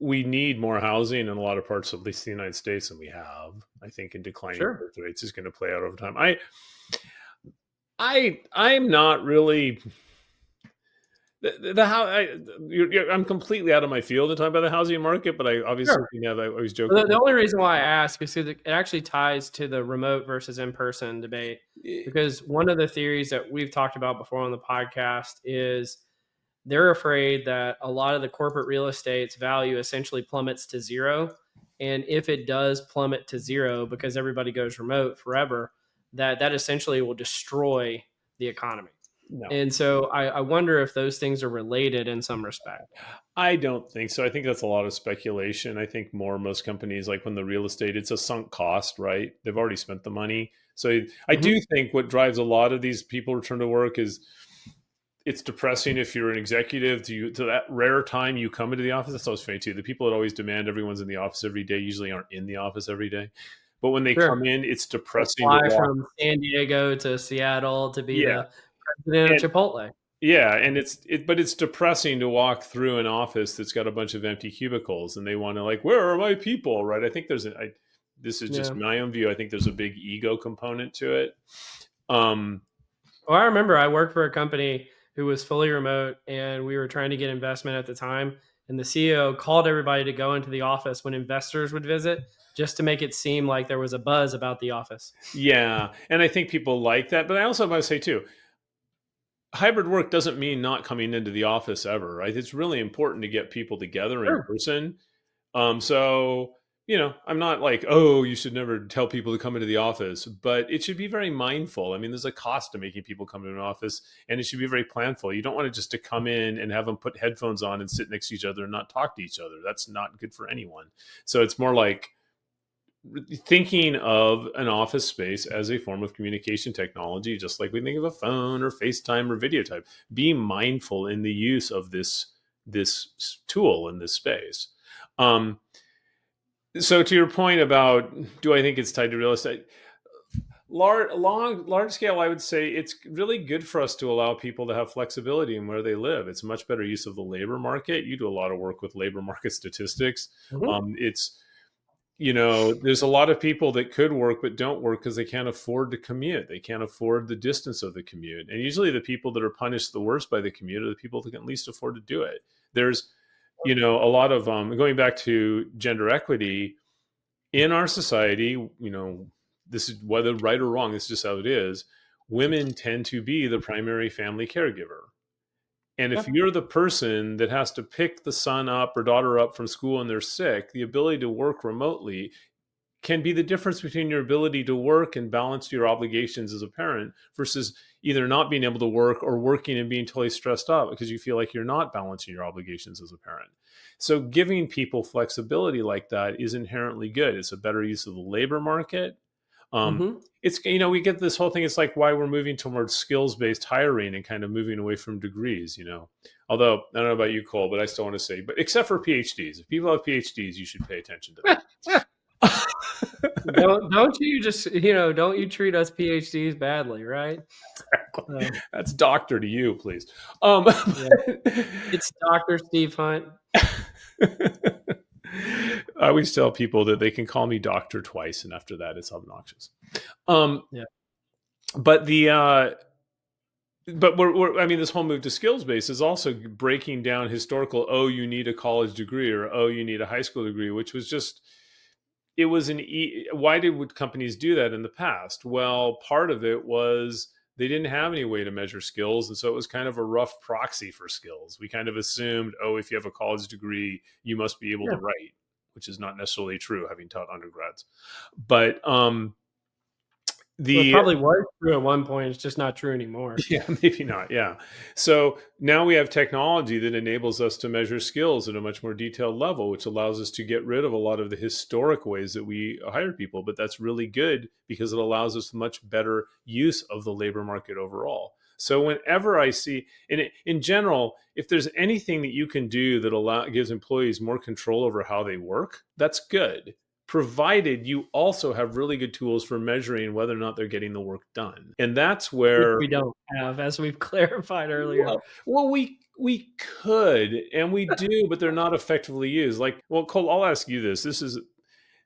Speaker 2: we need more housing in a lot of parts of at least the United States than we have. I think in declining
Speaker 1: sure.
Speaker 2: birth rates is going to play out over time. I'm not really the how I'm completely out of my field to talk about the housing market, but I obviously
Speaker 1: Sure.
Speaker 2: I always joke
Speaker 1: Well, the
Speaker 2: about.
Speaker 1: only reason why I ask is because it actually ties to the remote versus in-person debate. Because one of the theories that we've talked about before on the podcast is they're afraid that a lot of the corporate real estate's value essentially plummets to zero. And if it does plummet to zero because everybody goes remote forever, that essentially will destroy the economy.
Speaker 2: No,
Speaker 1: And so I wonder if those things are related in some respect.
Speaker 2: I don't think so. I think that's a lot of speculation. I think most companies, like when the real estate, it's a sunk cost, right? They've already spent the money. So I
Speaker 1: Hmm.
Speaker 2: do think what drives a lot of these people return to work is it's depressing if you're an executive to that rare time you come into the office. That's always funny too. The people that always demand everyone's in the office every day usually aren't in the office every day. But when they come
Speaker 1: Sure.
Speaker 2: in, it's
Speaker 1: They
Speaker 2: depressing to
Speaker 1: fly
Speaker 2: walk.
Speaker 1: from San Diego to Seattle to be
Speaker 2: Yeah.
Speaker 1: the president
Speaker 2: And
Speaker 1: of Chipotle.
Speaker 2: yeah, and but it's depressing to walk through an office that's got a bunch of empty cubicles and they want to like, where are my people? Right. I think this is just
Speaker 1: Yeah.
Speaker 2: my own view. I think there's a big ego component to it. Um,
Speaker 1: Well, I remember I worked for a company who was fully remote and we were trying to get investment at the time. And the CEO called everybody to go into the office when investors would visit just to make it seem like there was a buzz about the office.
Speaker 2: yeah. And I think people like that. But I also want to say too, hybrid work doesn't mean not coming into the office ever, right? It's really important to get people together in
Speaker 1: Sure.
Speaker 2: person. So I'm not like, oh, you should never tell people to come into the office, but it should be very mindful. I mean, there's a cost to making people come into an office, and it should be very planful. You don't want to just to come in and have them put headphones on and sit next to each other and not talk to each other. That's not good for anyone. So it's more like thinking of an office space as a form of communication technology, just like we think of a phone or FaceTime or video type. Be mindful in the use of this tool in this space. Um, so to your point about, do I think it's tied to real estate? Large scale, I would say it's really good for us to allow people to have flexibility in where they live. It's a much better use of the labor market. You do a lot of work with labor market statistics.
Speaker 1: Mhm.
Speaker 2: It's there's a lot of people that could work but don't work because they can't afford to commute. They can't afford the distance of the commute. And usually the people that are punished the worst by the commute are the people that can least afford to do it. There's, a lot of going back to gender equity in our society, this is whether right or wrong, this is just how it is. Women tend to be the primary family caregiver. And if
Speaker 1: Yeah.
Speaker 2: you're the person that has to pick the son up or daughter up from school and they're sick, the ability to work remotely can be the difference between your ability to work and balance your obligations as a parent versus either not being able to work or working and being totally stressed out because you feel like you're not balancing your obligations as a parent. So giving people flexibility like that is inherently good. It's a better use of the labor market. Um,
Speaker 1: Hmm.
Speaker 2: it's we get this whole thing. It's like why we're moving towards skills based hiring and kind of moving away from degrees. Although I don't know about you, Cole, but I still want to say, but except for PhDs, if people have PhDs, you should pay attention to them.
Speaker 1: Don't you just don't you treat us PhDs badly, right? Uh,
Speaker 2: That's doctor to you, please.
Speaker 1: yeah, it's Dr. Steve Hunt.
Speaker 2: I always tell people that they can call me doctor twice, and after that, it's obnoxious. Um,
Speaker 1: Yeah.
Speaker 2: but the but I mean, this whole move to skills based is also breaking down historical. Oh, you need a college degree, or oh, you need a high school degree, which was just it was why would companies do that in the past? Well, part of it was they didn't have any way to measure skills, and so it was kind of a rough proxy for skills. We kind of assumed, oh, if you have a college degree, you must be able to
Speaker 1: Yeah.
Speaker 2: write, which is not necessarily true, having taught undergrads. But
Speaker 1: Well, it
Speaker 2: The
Speaker 1: probably was true at one point. It's just not true anymore.
Speaker 2: Yeah, maybe not. Yeah. So now we have technology that enables us to measure skills at a much more detailed level, which allows us to get rid of a lot of the historic ways that we hire people. But that's really good because it allows us much better use of the labor market overall. So whenever I see, in general, if there's anything that you can do that gives employees more control over how they work, that's good, provided you also have really good tools for measuring whether or not they're getting the work done. And that's
Speaker 1: Which
Speaker 2: where,
Speaker 1: we don't have, as we've clarified earlier.
Speaker 2: well, we could and we do, but they're not effectively used. Like, well, Cole, I'll ask you this. This is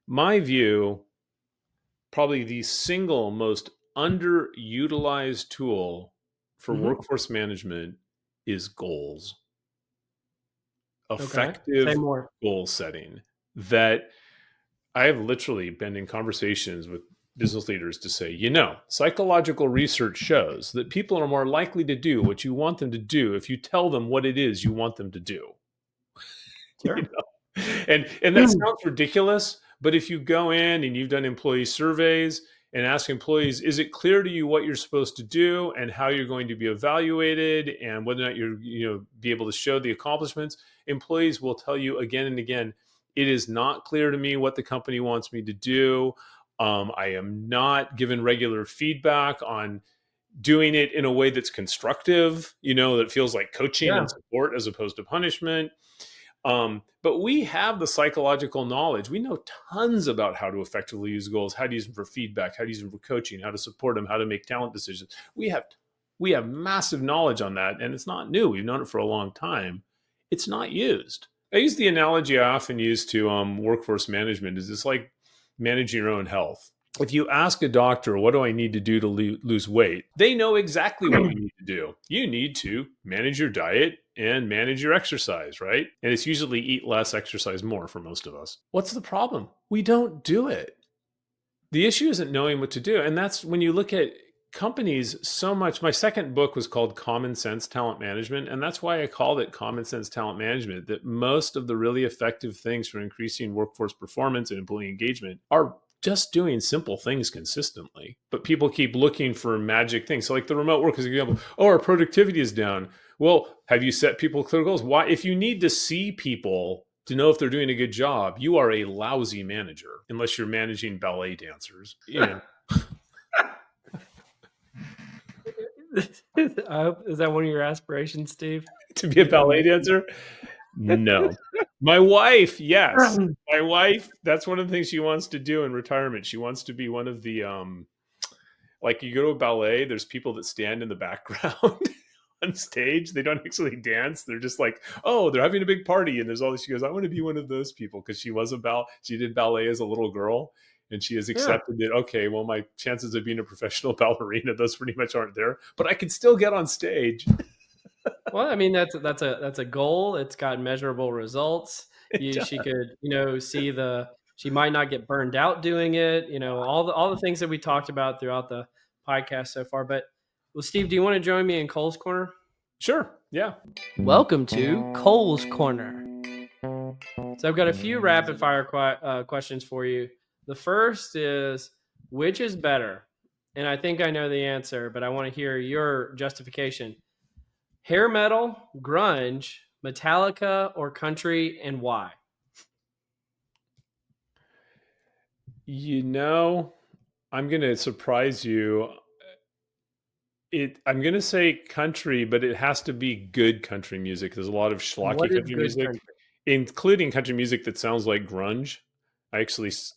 Speaker 2: my view, probably the single most underutilized tool for
Speaker 1: Hmm.
Speaker 2: workforce management is goals.
Speaker 1: Okay. Say
Speaker 2: Effective
Speaker 1: more.
Speaker 2: goal setting. That I have literally been in conversations with business leaders to say, psychological research shows that people are more likely to do what you want them to do if you tell them what it is you want them to do. you
Speaker 1: Sure.
Speaker 2: know? And that sounds ridiculous, but if you go in and you've done employee surveys and ask employees, is it clear to you what you're supposed to do and how you're going to be evaluated and whether or not you're be able to show the accomplishments, employees will tell you again and again, it is not clear to me what the company wants me to do. I am not given regular feedback on doing it in a way that's constructive, that feels like coaching
Speaker 1: Yeah.
Speaker 2: and support as opposed to punishment. But we have the psychological knowledge. We know tons about how to effectively use goals, how to use them for feedback, how to use them for coaching, how to support them, how to make talent decisions. We have massive knowledge on that, and it's not new. We've known it for a long time. It's not used. I use the analogy I often use to workforce management is it's like managing your own health. If you ask a doctor, what do I need to do to lose weight? They know exactly what you need to do. You need to manage your diet and manage your exercise, right? And it's usually eat less, exercise more for most of us. What's the problem? We don't do it. The issue isn't knowing what to do. And that's when you look at companies so much. My second book was called Common Sense Talent Management. And that's why I called it Common Sense Talent Management, that most of the really effective things for increasing workforce performance and employee engagement are just doing simple things consistently. But people keep looking for magic things. So like the remote work is an example. Oh, our productivity is down. Well, have you set people clear goals? Why? If you need to see people to know if they're doing a good job, you are a lousy manager unless you're managing ballet dancers.
Speaker 1: Is that one of your aspirations, Steve?
Speaker 2: To be a ballet dancer? No. My wife, yes. My wife, that's one of the things she wants to do in retirement. She wants to be one of the like you go to a ballet, there's people that stand in the background on stage. They don't actually dance. They're just like, oh, they're having a big party. And there's all this. She goes, I want to be one of those people because she did ballet as a little girl. And she has
Speaker 1: Yeah.
Speaker 2: accepted that, okay, well, my chances of being a professional ballerina, those pretty much aren't there, but I can still get on stage.
Speaker 1: Well, I mean that's a goal. It's got measurable results.
Speaker 2: It does.
Speaker 1: She could see she might not get burned out doing it. All the things that we talked about throughout the podcast so far. But well, Steve, do you want to join me in Cole's Corner?
Speaker 2: Sure. Yeah.
Speaker 1: Welcome to Cole's Corner. So I've got a few rapid fire questions for you. The first is, which is better? And I think I know the answer, but I want to hear your justification. Hair metal, grunge, Metallica, or country, and why?
Speaker 2: I'm going to surprise you. I'm going to say country, but it has to be good country music. There's a lot of
Speaker 1: What
Speaker 2: schlocky
Speaker 1: is
Speaker 2: country
Speaker 1: good
Speaker 2: music,
Speaker 1: country?
Speaker 2: including country music that sounds like grunge. I was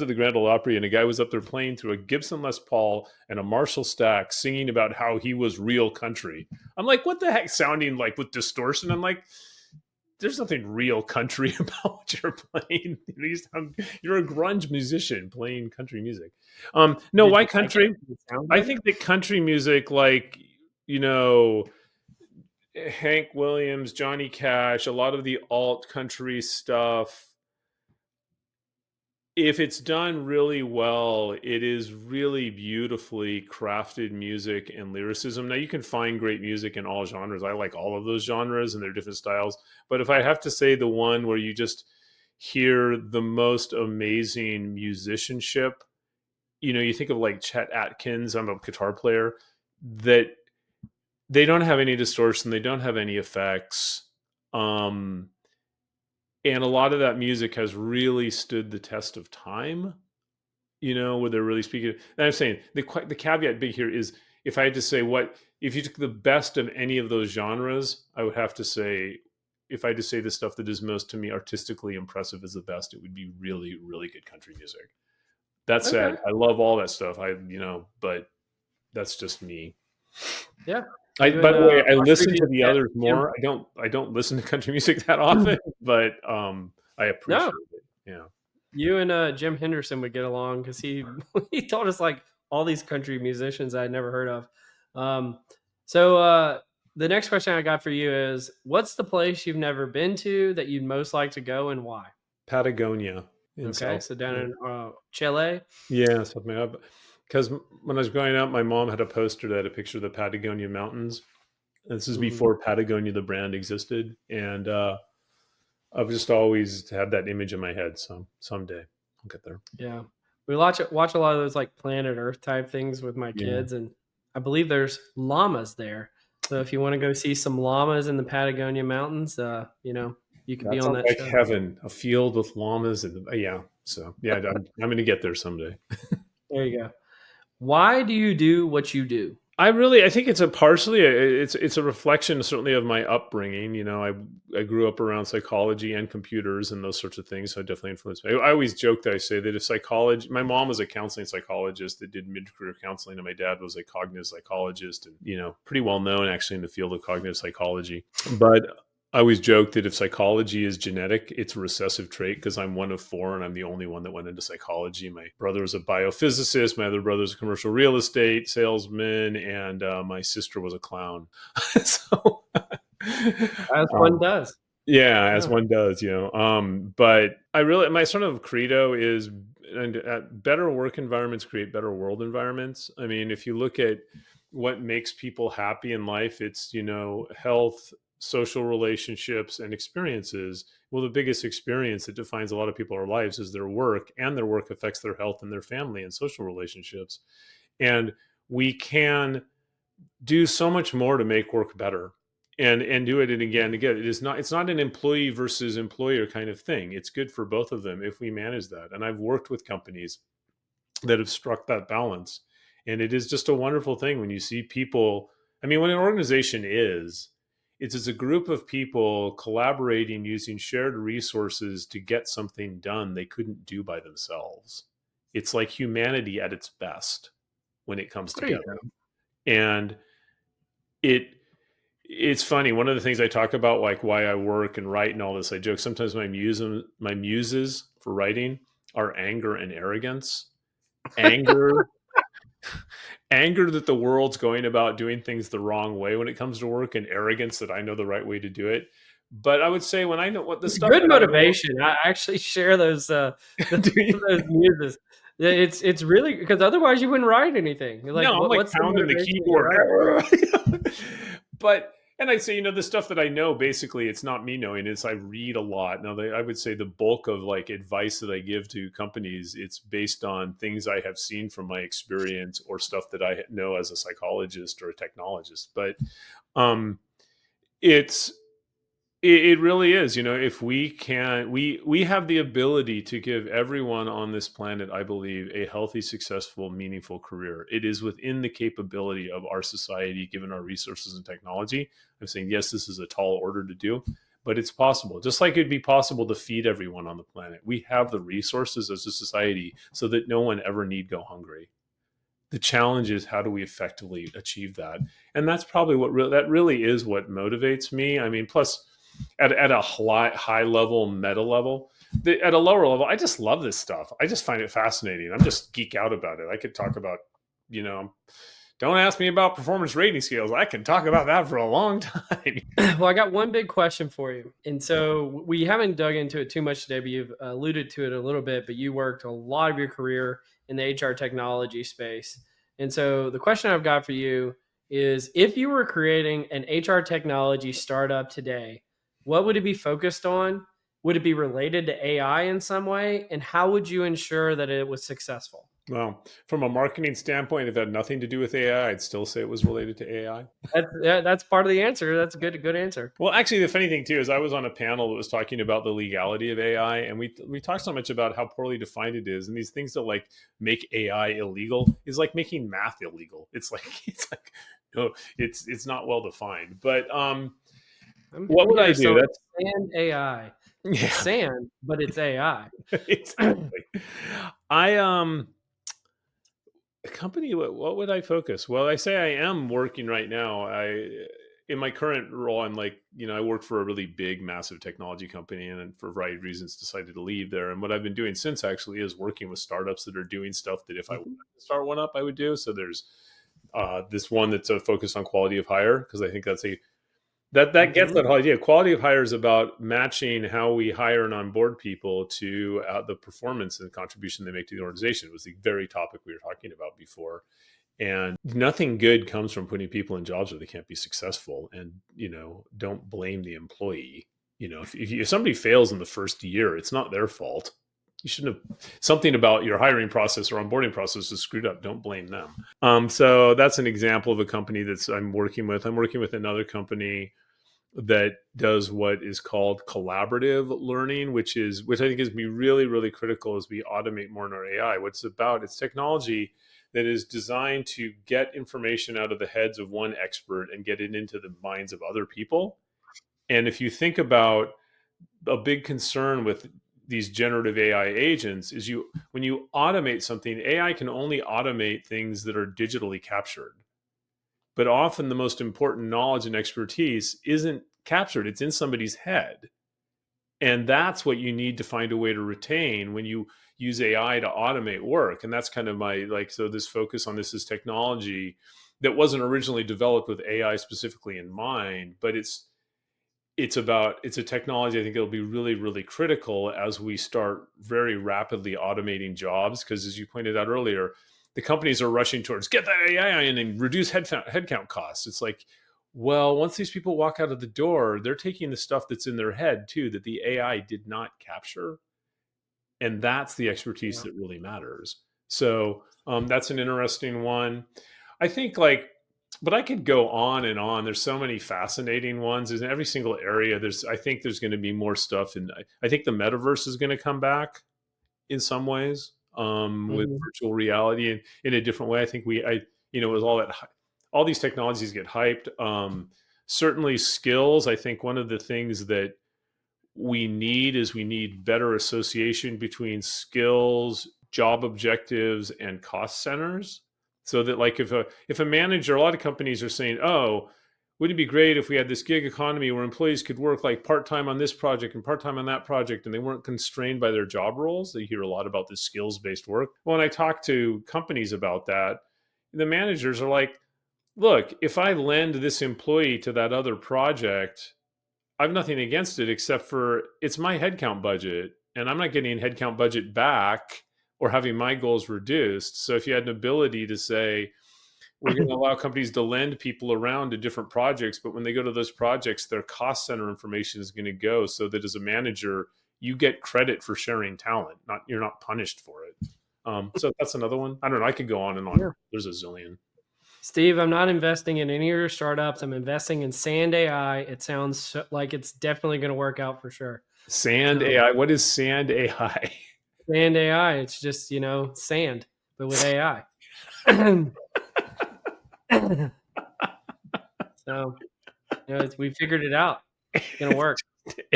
Speaker 2: at the Grand Ole Opry and a guy was up there playing through a Gibson Les Paul and a Marshall Stack singing about how he was real country. I'm like, what the heck, sounding like with distortion? I'm like, there's nothing real country about what you're playing. You're a grunge musician playing country music. No,
Speaker 1: Did
Speaker 2: why
Speaker 1: you like it?
Speaker 2: country?
Speaker 1: Did it sound
Speaker 2: I
Speaker 1: good?
Speaker 2: think that country music, like, you know, Hank Williams, Johnny Cash, a lot of the alt country stuff, if it's done really well, it is really beautifully crafted music and lyricism. Now, you can find great music in all genres. I like all of those genres and their different styles. But if I have to say the one where you just hear the most amazing musicianship, you think of like Chet Atkins, I'm a guitar player, that they don't have any distortion, they don't have any effects. Um, and a lot of that music has really stood the test of time, where they're really speaking. And I'm saying the caveat big here is, if I had to say if you took the best of any of those genres, I would have to say, if I had to say the stuff that is most to me artistically impressive is the best, it would be really, really good country music. That said,
Speaker 1: Okay.
Speaker 2: I love all that stuff. But that's just me.
Speaker 1: Yeah. You
Speaker 2: By
Speaker 1: and
Speaker 2: the way, I
Speaker 1: our
Speaker 2: listen
Speaker 1: previous
Speaker 2: to the
Speaker 1: guest,
Speaker 2: others
Speaker 1: Jim.
Speaker 2: more. I don't listen to country music that often, but I
Speaker 1: No,
Speaker 2: appreciate it. Yeah.
Speaker 1: you and Jim Henderson would get along because he he told us like all these country musicians I'd never heard of. Um, so the next question I got for you is, what's the place you've never been to that you'd most like to go and why?
Speaker 2: Patagonia in
Speaker 1: Okay,
Speaker 2: South.
Speaker 1: so down in Chile.
Speaker 2: Yeah, something up. Because when I was growing up, my mom had a poster that had a picture of the Patagonia Mountains. This is
Speaker 1: Mhm.
Speaker 2: before Patagonia, the brand, existed, and I've just always had that image in my head. So someday I'll get there.
Speaker 1: Yeah, we watch a lot of those like Planet Earth type things with my
Speaker 2: Yeah,
Speaker 1: kids, and I believe there's llamas there. So if you want to go see some llamas in the Patagonia Mountains, you could be
Speaker 2: that
Speaker 1: on
Speaker 2: sounds
Speaker 1: that
Speaker 2: like
Speaker 1: show.
Speaker 2: heaven. A field with llamas, and yeah. So yeah, I'm going to get there someday.
Speaker 1: There you go. Why do you do what you do?
Speaker 2: I think it's it's a reflection certainly of my upbringing. I grew up around psychology and computers and those sorts of things, so it definitely influenced me. I always joke that I say that if psychology, my mom was a counseling psychologist that did mid-career counseling, and my dad was a cognitive psychologist, and pretty well known actually in the field of cognitive psychology. But I always joke that if psychology is genetic, it's a recessive trait because I'm one of four and I'm the only one that went into psychology. My brother was a biophysicist, my other brother was a commercial real estate salesman, and my sister was a clown. So,
Speaker 1: As one
Speaker 2: um,
Speaker 1: does.
Speaker 2: yeah, as
Speaker 1: Yeah.
Speaker 2: one does. But my sort of credo is, and better work environments create better world environments. I mean, if you look at what makes people happy in life, it's health, social relationships, and experiences. Well, the biggest experience that defines a lot of people's lives is their work, and their work affects their health and their family and social relationships. And we can do so much more to make work better, and do it again and again. It's not an employee versus employer kind of thing. It's good for both of them if we manage that. And I've worked with companies that have struck that balance, and it is just a wonderful thing when you see people. I mean, when an organization it's a group of people collaborating using shared resources to get something done they couldn't do by themselves. It's like humanity at its best when it comes
Speaker 1: There you
Speaker 2: together.
Speaker 1: go.
Speaker 2: And it it's funny. One of the things I talk about, like why I work and write and all this, I joke sometimes my muses for writing are anger and arrogance. Anger, anger that the world's going about doing things the wrong way when it comes to work, and arrogance that I know the right way to do it. But I would say when I know what the
Speaker 1: It's
Speaker 2: stuff
Speaker 1: good
Speaker 2: that I know,
Speaker 1: motivation. I actually share those
Speaker 2: do you,
Speaker 1: those muses. Yeah, it's really because otherwise you wouldn't write anything. You're like,
Speaker 2: no, I'm like
Speaker 1: what's the
Speaker 2: pounding the
Speaker 1: motivation that you're
Speaker 2: keyboard.
Speaker 1: writing?
Speaker 2: But and I say, the stuff that I know, basically, it's not me knowing. It's I read a lot. Now, I would say the bulk of like advice that I give to companies, it's based on things I have seen from my experience or stuff that I know as a psychologist or a technologist. But um, it's it really is. If we can, we have the ability to give everyone on this planet, I believe, a healthy, successful, meaningful career. It is within the capability of our society, given our resources and technology. I'm saying, yes, this is a tall order to do, but it's possible. Just like it'd be possible to feed everyone on the planet. We have the resources as a society so that no one ever need go hungry. The challenge is, how do we effectively achieve that? And that's probably that really is what motivates me. I mean, plus at a high level, meta level, at a lower level, I just love this stuff. I just find it fascinating. I'm just geek out about it. I could talk about, you know, don't ask me about performance rating scales. I can talk about that for a long time.
Speaker 1: Well, I got one big question for you. And so we haven't dug into it too much today, but you've alluded to it a little bit, but you worked a lot of your career in the HR technology space. And so the question I've got for you is, if you were creating an HR technology startup today, what would it be focused on? Would it be related to AI in some way? And how would you ensure that it was successful?
Speaker 2: Well, from a marketing standpoint, if it had nothing to do with AI, I'd still say it was related to AI.
Speaker 1: That's part of the answer. That's a good answer.
Speaker 2: Well, actually, the funny thing too is I was on a panel that was talking about the legality of AI, and we talked so much about how poorly defined it is, and these things that like make AI illegal is like making math illegal. It's like no, it's not well defined. But what
Speaker 1: I'm
Speaker 2: would I
Speaker 1: here.
Speaker 2: do?
Speaker 1: So
Speaker 2: That's
Speaker 1: sand AI. It's
Speaker 2: yeah,
Speaker 1: sand, but it's AI.
Speaker 2: exactly. I a company. What would I focus? Well, I say I am working right now. I in my current role, I'm like, I work for a really big, massive technology company, and for a variety of reasons, decided to leave there. And what I've been doing since actually is working with startups that are doing stuff that if I wanted
Speaker 1: Mhm.
Speaker 2: to start one up, I would do. So there's this one that's a focus on quality of hire because I think that's a that gets
Speaker 1: Mhm.
Speaker 2: that whole idea. Quality of hire is about matching how we hire and onboard people to the performance and contribution they make to the organization. It was the very topic we were talking about before. And nothing good comes from putting people in jobs where they can't be successful. And, don't blame the employee. If somebody fails in the first year, it's not their fault. You shouldn't have something about your hiring process or onboarding process is screwed up. Don't blame them. So that's an example of a company that's I'm working with. I'm working with another company that does what is called collaborative learning, which I think is be really, really critical as we automate more in our AI. What's about it's technology that is designed to get information out of the heads of one expert and get it into the minds of other people. And if you think about a big concern with these generative AI agents is you when you automate something, AI can only automate things that are digitally captured. But often the most important knowledge and expertise isn't captured, it's in somebody's head. And that's what you need to find a way to retain when you use AI to automate work. And that's kind of my so this focus on this is technology that wasn't originally developed with AI specifically in mind, but it's a technology I think it'll be really, really critical as we start very rapidly automating jobs. Because as you pointed out earlier, the companies are rushing towards get that AI in and reduce headcount costs. It's like, well, once these people walk out of the door, they're taking the stuff that's in their head too that the AI did not capture, and that's the expertise
Speaker 1: Yeah.
Speaker 2: that really matters. So that's an interesting one. I think but I could go on and on. There's so many fascinating ones in every single area. I think there's going to be more stuff, and I think the metaverse is going to come back in some ways with
Speaker 1: Mhm.
Speaker 2: virtual reality and in a different way. I think with all these technologies get hyped. Certainly skills. I think one of the things that we need better association between skills, job objectives, and cost centers. So that if a manager, a lot of companies are saying, oh, wouldn't it be great if we had this gig economy where employees could work like part-time on this project and part-time on that project and they weren't constrained by their job roles. They hear a lot about this skills-based work. When I talk to companies about that, the managers are like, look, if I lend this employee to that other project, I have nothing against it except for it's my headcount budget, and I'm not getting headcount budget back or having my goals reduced. So if you had an ability to say, we're going to allow companies to lend people around to different projects, but when they go to those projects, their cost center information is going to go so that as a manager, you get credit for sharing talent, not you're not punished for it. So that's another one. I don't know. I could go on and on.
Speaker 1: Yeah.
Speaker 2: There's a zillion.
Speaker 1: Steve, I'm not investing in any of your startups. I'm investing in Sand AI. It sounds like it's definitely going to work out for sure.
Speaker 2: Sand
Speaker 1: So,
Speaker 2: AI. What is Sand AI?
Speaker 1: Sand AI, it's just, sand, but with AI. So, we figured it out. It's going to work.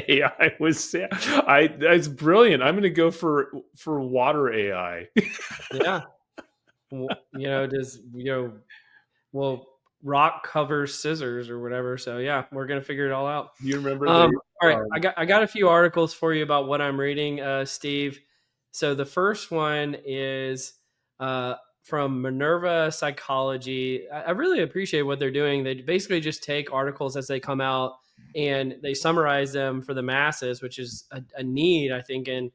Speaker 2: AI was That's brilliant. I'm going to go for water AI.
Speaker 1: Yeah. Does, well, rock covers scissors or whatever. So yeah, we're gonna figure it all out.
Speaker 2: Do you remember the
Speaker 1: All right, I got a few articles for you about what I'm reading, Steve. So the first one is uh, from Minerva Psychology. I really appreciate what they're doing. They basically just take articles as they come out and they summarize them for the masses, which is a need I think in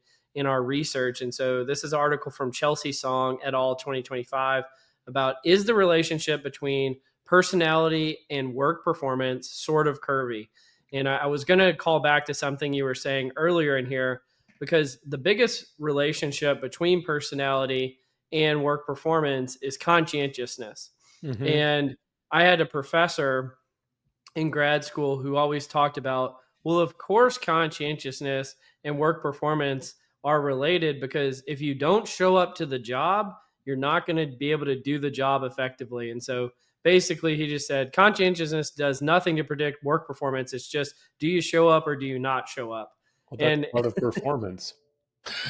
Speaker 1: our research. And so this is an article from Chelsea Song et al. 2025 about is the relationship between personality and work performance sort of curvy. And I was going to call back to something you were saying earlier in here because the biggest relationship between personality and work performance is conscientiousness.
Speaker 2: Hmm.
Speaker 1: And I had a professor in grad school who always talked about, well, of course, conscientiousness and work performance are related, because if you don't show up to the job, you're not going to be able to do the job effectively. And so basically, he just said conscientiousness does nothing to predict work performance. It's just, do you show up or do you not show up?
Speaker 2: Well, that's
Speaker 1: And
Speaker 2: part of performance.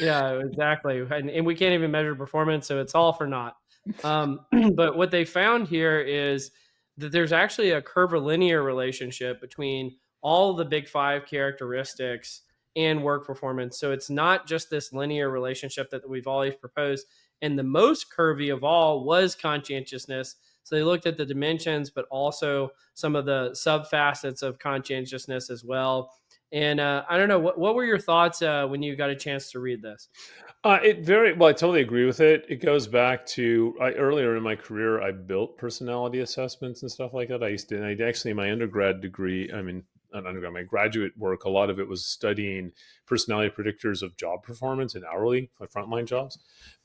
Speaker 1: yeah, exactly. And we can't even measure performance, so it's all for naught. But what they found here is that there's actually a curvilinear relationship between all the big five characteristics and work performance. So it's not just this linear relationship that we've always proposed. And the most curvy of all was conscientiousness. So they looked at the dimensions, but also some of the sub facets of conscientiousness as well. And I don't know, what were your thoughts when you got a chance to read this?
Speaker 2: It very well. I totally agree with it. It goes back to earlier in my career, I built personality assessments and stuff like that. I used to, and I actually, in my undergrad degree, I mean, not undergrad, my graduate work, a lot of it was studying personality predictors of job performance and hourly, like frontline jobs.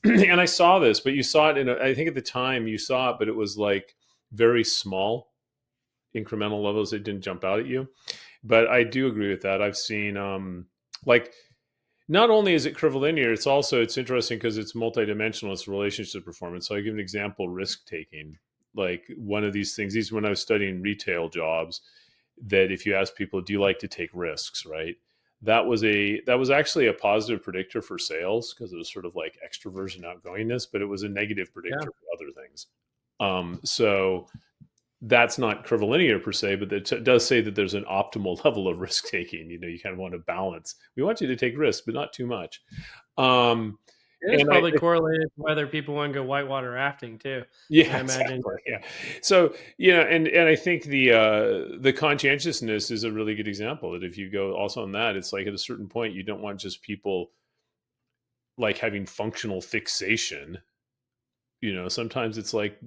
Speaker 2: And I saw this, but you saw it I think at the time you saw it, but it was like very small incremental levels. It didn't jump out at you. But I do agree with that. I've seen, like, not only is it curvilinear, it's interesting because it's multidimensional. It's relationship performance. So I give an example: risk taking. Like one of these things. These when I was studying retail jobs, that if you ask people, "Do you like to take risks?" Right? That was actually a positive predictor for sales because it was sort of like extroversion, outgoingness, but it was a negative
Speaker 1: Yeah.
Speaker 2: predictor for other things. So that's not curvilinear per se, but it does say that there's an optimal level of risk taking. You kind of want to balance. We want you to take risks, but not too much. Um,
Speaker 1: It is
Speaker 2: and
Speaker 1: probably correlated to whether people want to go whitewater rafting too.
Speaker 2: yeah,
Speaker 1: I imagine.
Speaker 2: exactly. Yeah. So, and I think the conscientiousness is a really good example that if you go also on that, it's like at a certain point, you don't want just people like having functional fixation. Sometimes it's like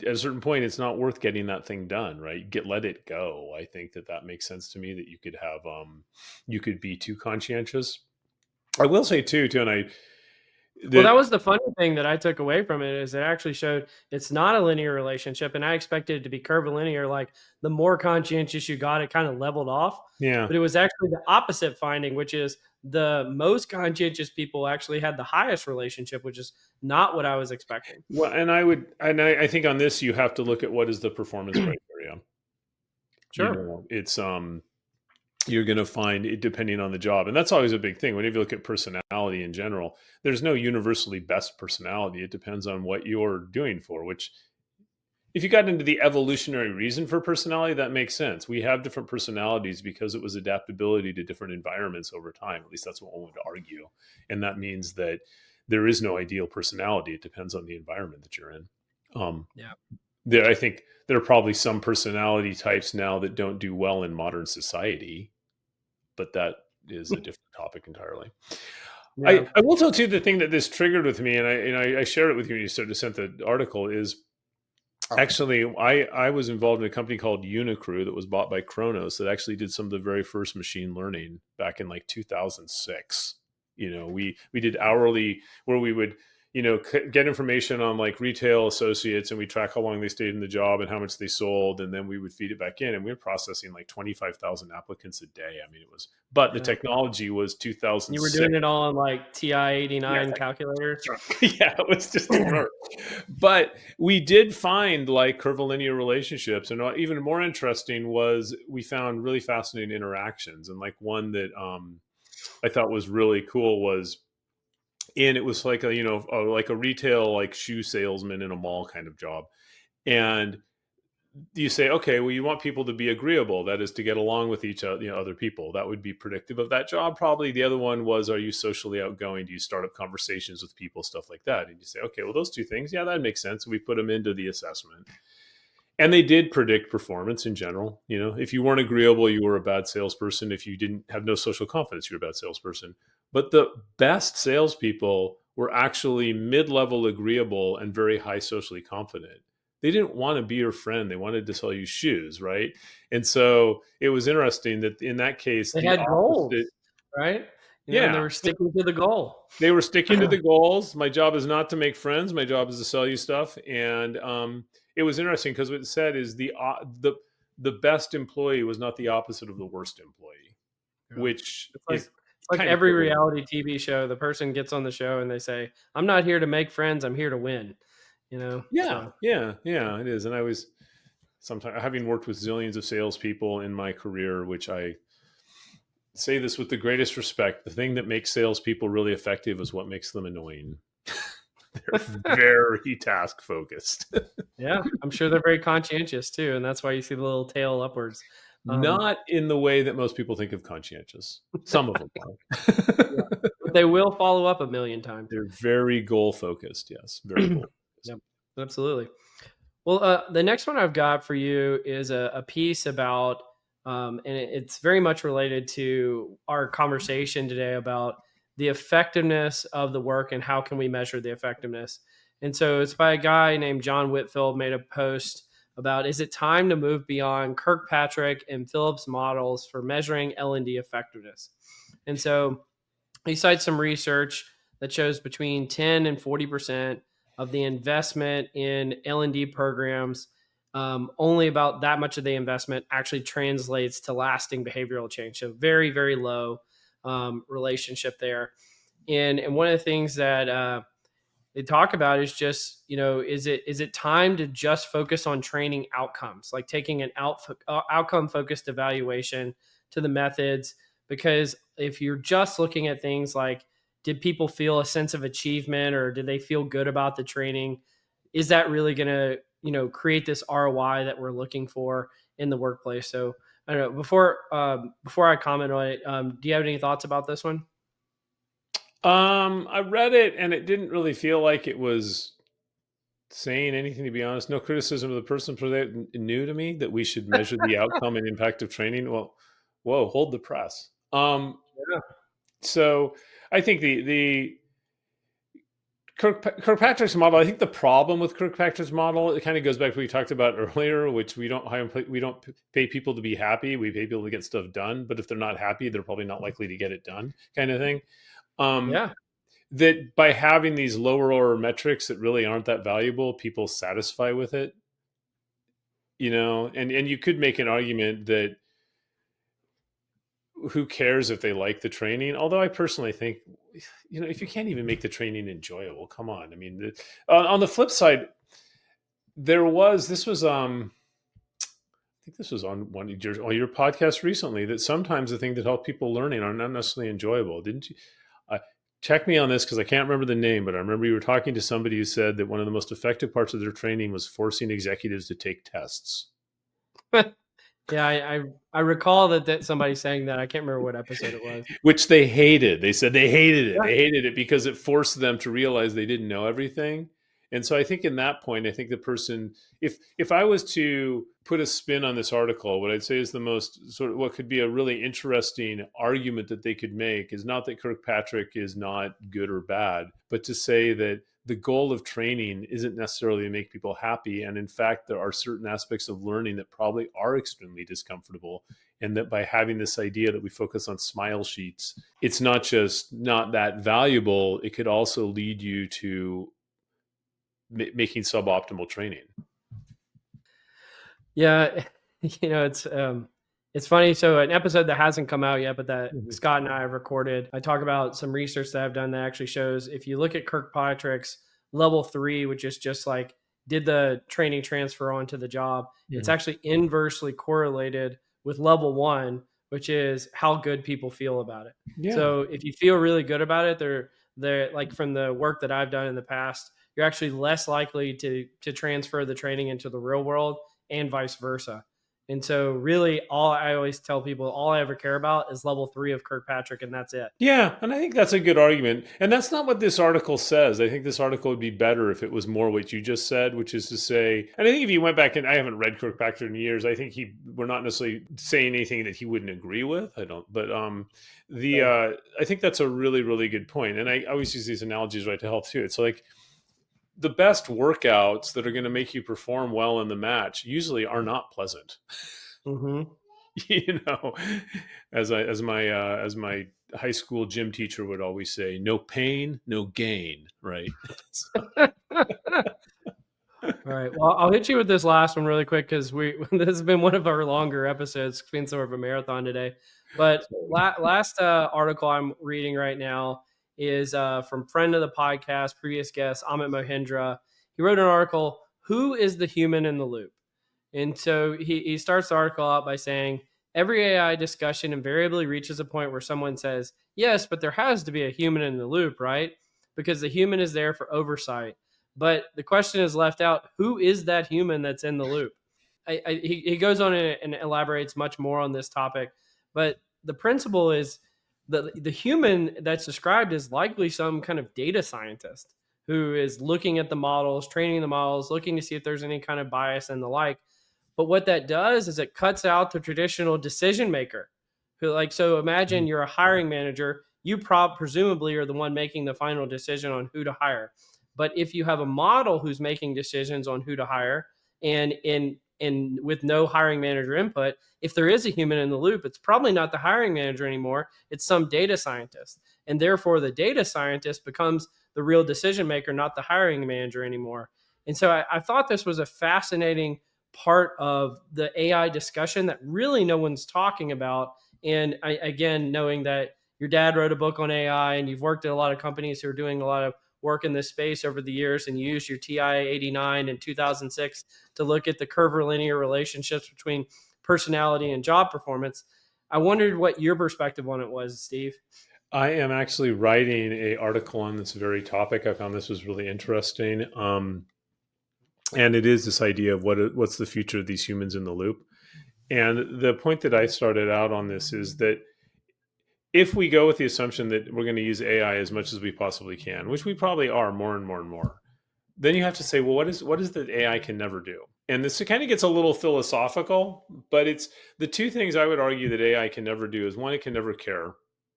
Speaker 2: at a certain point it's not worth getting that thing done, right? Let it go. I think that makes sense to me, that you could have you could be too conscientious. I will say too, and I
Speaker 1: Well,
Speaker 2: that
Speaker 1: that was the funny thing that I took away from it, is it actually showed it's not a linear relationship, and I expected it to be curvilinear. Like the more conscientious you got, it kind of leveled off.
Speaker 2: yeah.
Speaker 1: But it was actually the opposite finding, which is the most conscientious people actually had the highest relationship, which is not what I was expecting.
Speaker 2: Well, I think on this you have to look at what is the performance criteria.
Speaker 1: Sure.
Speaker 2: It's you're going to find it depending on the job, and that's always a big thing whenever you look at personality in general. There's no universally best personality. It depends on what you're doing for, which if you got into the evolutionary reason for personality, that makes sense. We have different personalities because it was adaptability to different environments over time. At least that's what one would argue. And that means that there is no ideal personality. It depends on the environment that you're in. Um,
Speaker 1: Yeah.
Speaker 2: I think there are probably some personality types now that don't do well in modern society, but that is a different topic entirely.
Speaker 1: Yeah.
Speaker 2: I will tell too, the thing that this triggered with me, and I shared it with you when you started sent the article, is actually, I was involved in a company called Unicrew that was bought by Kronos that actually did some of the very first machine learning back in like 2006. We did hourly where we would get information on like retail associates, and we track how long they stayed in the job and how much they sold, and then we would feed it back in, and we were processing like 25,000 applicants a day. I mean, but the
Speaker 1: Yeah.
Speaker 2: technology was
Speaker 1: You were
Speaker 2: 2006.
Speaker 1: doing it all on like TI
Speaker 2: Yeah,
Speaker 1: 89 calculators.
Speaker 2: yeah, it was just a blur. But we did find like curvilinear relationships, and even more interesting was we found really fascinating interactions. And like one that I thought was really cool was, and it was like like a retail like shoe salesman in a mall kind of job, and you say, okay, well, you want people to be agreeable. That is to get along with each other, other people. That would be predictive of that job. Probably the other one was, are you socially outgoing? Do you start up conversations with people, stuff like that? And you say, okay, well, those two things, yeah, that makes sense. We put them into the assessment, and they did predict performance in general. If you weren't agreeable, you were a bad salesperson. If you didn't have no social confidence, you were a bad salesperson. But the best salespeople were actually mid-level agreeable and very high socially confident. They didn't want to be your friend. They wanted to sell you shoes, right? And so it was interesting that in that case,
Speaker 1: They
Speaker 2: the
Speaker 1: had goals,
Speaker 2: opposite.
Speaker 1: right? And they
Speaker 2: Yeah.
Speaker 1: were sticking to the goal.
Speaker 2: They were sticking to the goals. My job is not to make friends. My job is to sell you stuff. And it was interesting because what it said is the best employee was not the opposite of the worst employee,
Speaker 1: Yeah.
Speaker 2: which
Speaker 1: It's like
Speaker 2: is
Speaker 1: it's like
Speaker 2: kind of
Speaker 1: every
Speaker 2: totally.
Speaker 1: reality TV show. The person gets on the show and they say, "I'm not here to make friends. I'm here to win."
Speaker 2: Yeah,
Speaker 1: So
Speaker 2: yeah, yeah, it is. And I was sometimes having worked with zillions of salespeople in my career, which I say this with the greatest respect. The thing that makes salespeople really effective is what makes them annoying. They're very task focused.
Speaker 1: yeah, I'm sure they're very conscientious too, and that's why you see the little tail upwards. Um,
Speaker 2: Not in the way that most people think of conscientious. Some of them
Speaker 1: yeah,
Speaker 2: are.
Speaker 1: but they will follow up a million times.
Speaker 2: They're very goal focused. Yes, very goal focused.
Speaker 1: Yep, absolutely. Well, the next one I've got for you is a piece about, and it's very much related to our conversation today about the effectiveness of the work and how can we measure the effectiveness. And so it's by a guy named John Whitfield made a post about is it time to move beyond Kirkpatrick and Phillips models for measuring L&D effectiveness? And so he cites some research that shows between 10 and 40% of the investment in L&D programs, only about that much of the investment actually translates to lasting behavioral change. So very, very low relationship there. And one of the things that they talk about is just, is it time to just focus on training outcomes, like taking an outcome focused evaluation to the methods? Because if you're just looking at things like, did people feel a sense of achievement or did they feel good about the training, is that really going to, create this ROI that we're looking for in the workplace? So I don't know, before I comment on it, do you have any thoughts about this one?
Speaker 2: I read it and it didn't really feel like it was saying anything, to be honest. No criticism of the person for that. New to me that we should measure the outcome and impact of training. Well, whoa, hold the press.
Speaker 1: Yeah.
Speaker 2: So I think the Kirkpatrick's model. I think the problem with Kirkpatrick's model, it kind of goes back to what we talked about earlier, which we don't pay people to be happy. We pay people to get stuff done, but if they're not happy, they're probably not likely to get it done, kind of thing. Um,
Speaker 1: Yeah.
Speaker 2: that by having these lower order metrics that really aren't that valuable, people satisfy with it. And you could make an argument that who cares if they like the training? Although I personally think, if you can't even make the training enjoyable, come on. I mean, on the flip side, this was I think this was on one of your podcasts recently, that sometimes the thing that help people learning are not necessarily enjoyable. Didn't you? Uh, Check me on this because I can't remember the name, but I remember you were talking to somebody who said that one of the most effective parts of their training was forcing executives to take tests.
Speaker 1: Yeah, I recall that somebody saying that. I can't remember what episode it was.
Speaker 2: Which they hated. They said they hated it.
Speaker 1: Yeah.
Speaker 2: They hated it because it forced them to realize they didn't know everything. And so I think in that point, I think the person, if I was to put a spin on this article, what I'd say is the most sort of what could be a really interesting argument that they could make is not that Kirkpatrick is not good or bad, but to say that the goal of training isn't necessarily to make people happy. And in fact, there are certain aspects of learning that probably are extremely discomfortable, and that by having this idea that we focus on smile sheets, it's not just not that valuable, it could also lead you to making suboptimal training.
Speaker 1: Yeah, it's funny. So an episode that hasn't come out yet, but that
Speaker 2: Mhm.
Speaker 1: Scott and I have recorded, I talk about some research that I've done that actually shows if you look at Kirkpatrick's level 3, which is just like did the training transfer onto the job, it's
Speaker 2: Mhm.
Speaker 1: actually inversely correlated with level 1, which is how good people feel about it.
Speaker 2: Yeah.
Speaker 1: So if you feel really good about it, they're like from the work that I've done in the past, you're actually less likely to transfer the training into the real world and vice versa. And so, really, all I always tell people, all I ever care about is level 3 of Kirkpatrick, and that's it.
Speaker 2: Yeah, and I think that's a good argument. And that's not what this article says. I think this article would be better if it was more what you just said, which is to say, and I think if you went back, and I haven't read Kirkpatrick in years, I think we're not necessarily saying anything that he wouldn't agree with. I don't, but the
Speaker 1: Right.
Speaker 2: I think that's a really really good point. And I always use these analogies right to help too. It's like the best workouts that are going to make you perform well in the match usually are not pleasant.
Speaker 1: Mm-hmm.
Speaker 2: you know, as my high school gym teacher would always say, no pain, no gain, right? So,
Speaker 1: All right. Well, I'll hit you with this last one really quick because we this has been one of our longer episodes. It's been sort of a marathon today. But last article I'm reading right now is from friend of the podcast, previous guest Amit Mohindra. He wrote an article. Who is the human in the loop? And so he starts the article out by saying every AI discussion invariably reaches a point where someone says, yes, but there has to be a human in the loop, right? Because the human is there for oversight. But the question is left out, who is that human that's in the loop? He goes on and elaborates much more on this topic. But the principle is the human that's described is likely some kind of data scientist who is looking at the models, training the models, looking to see if there's any kind of bias and the like. But what that does is it cuts out the traditional decision maker who, like, so imagine you're a hiring manager, you presumably are the one making the final decision on who to hire. But if you have a model who's making decisions on who to hire and in with no hiring manager input, if there is a human in the loop, it's probably not the hiring manager anymore, it's some data scientist. And therefore the data scientist becomes the real decision maker, not the hiring manager anymore. And so I thought this was a fascinating part of the AI discussion that really no one's talking about. And again, knowing that your dad wrote a book on AI and you've worked at a lot of companies who are doing a lot of work in this space over the years, and you used your TI-89 in 2006 to look at the curvilinear relationships between personality and job performance. I wondered what your perspective on it was, Steve.
Speaker 2: I am actually writing a article on this very topic. I found this was really interesting. And it is this idea of what's the future of these humans in the loop. And the point that I started out on this is that if we go with the assumption that we're going to use AI as much as we possibly can, which we probably are more and more and more, then you have to say, well, what is that AI can never do? And this kind of gets a little philosophical, but it's the two things I would argue that AI can never do is one, it can never care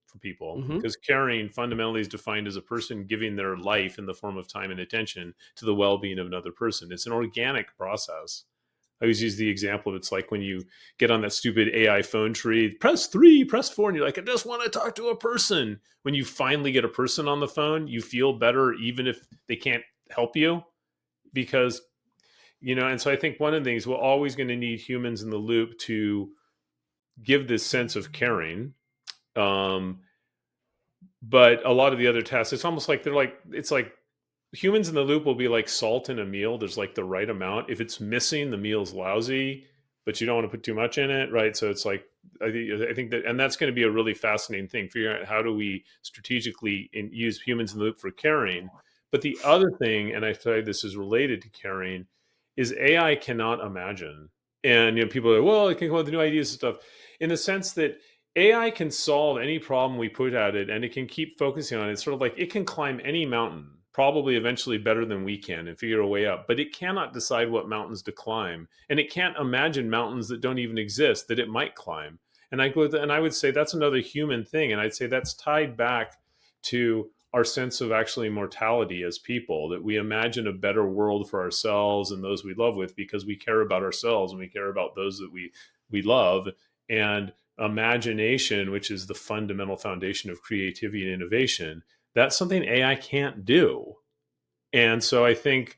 Speaker 2: for people
Speaker 1: Mm-hmm.
Speaker 2: because caring fundamentally is defined as a person giving their life in the form of time and attention to the well-being of another person. It's an organic process. I always use the example of it's like when you get on that stupid AI phone tree, press 3, press 4, and you're like, I just want to talk to a person. When you finally get a person on the phone, you feel better even if they can't help you because, and so I think one of the things we're always going to need humans in the loop to give this sense of caring. Um, but a lot of the other tasks, it's almost like it's like humans in the loop will be like salt in a meal. There's like the right amount. If it's missing, the meal's lousy, but you don't want to put too much in it, right? So it's like I think that, and that's going to be a really fascinating thing. Figuring out how do we strategically use humans in the loop for caring. But the other thing, and I thought this is related to caring, is AI cannot imagine. And people are like, well, it can come up with new ideas and stuff. In the sense that AI can solve any problem we put at it and it can keep focusing on it. It's sort of like it can climb any mountain, probably eventually better than we can and figure a way up, but it cannot decide what mountains to climb. And it can't imagine mountains that don't even exist that it might climb. And I would say that's another human thing. And I'd say that's tied back to our sense of actually mortality as people, that we imagine a better world for ourselves and those we love with because we care about ourselves and we care about those that we love. And imagination, which is the fundamental foundation of creativity and innovation, that's something AI can't do. And so I think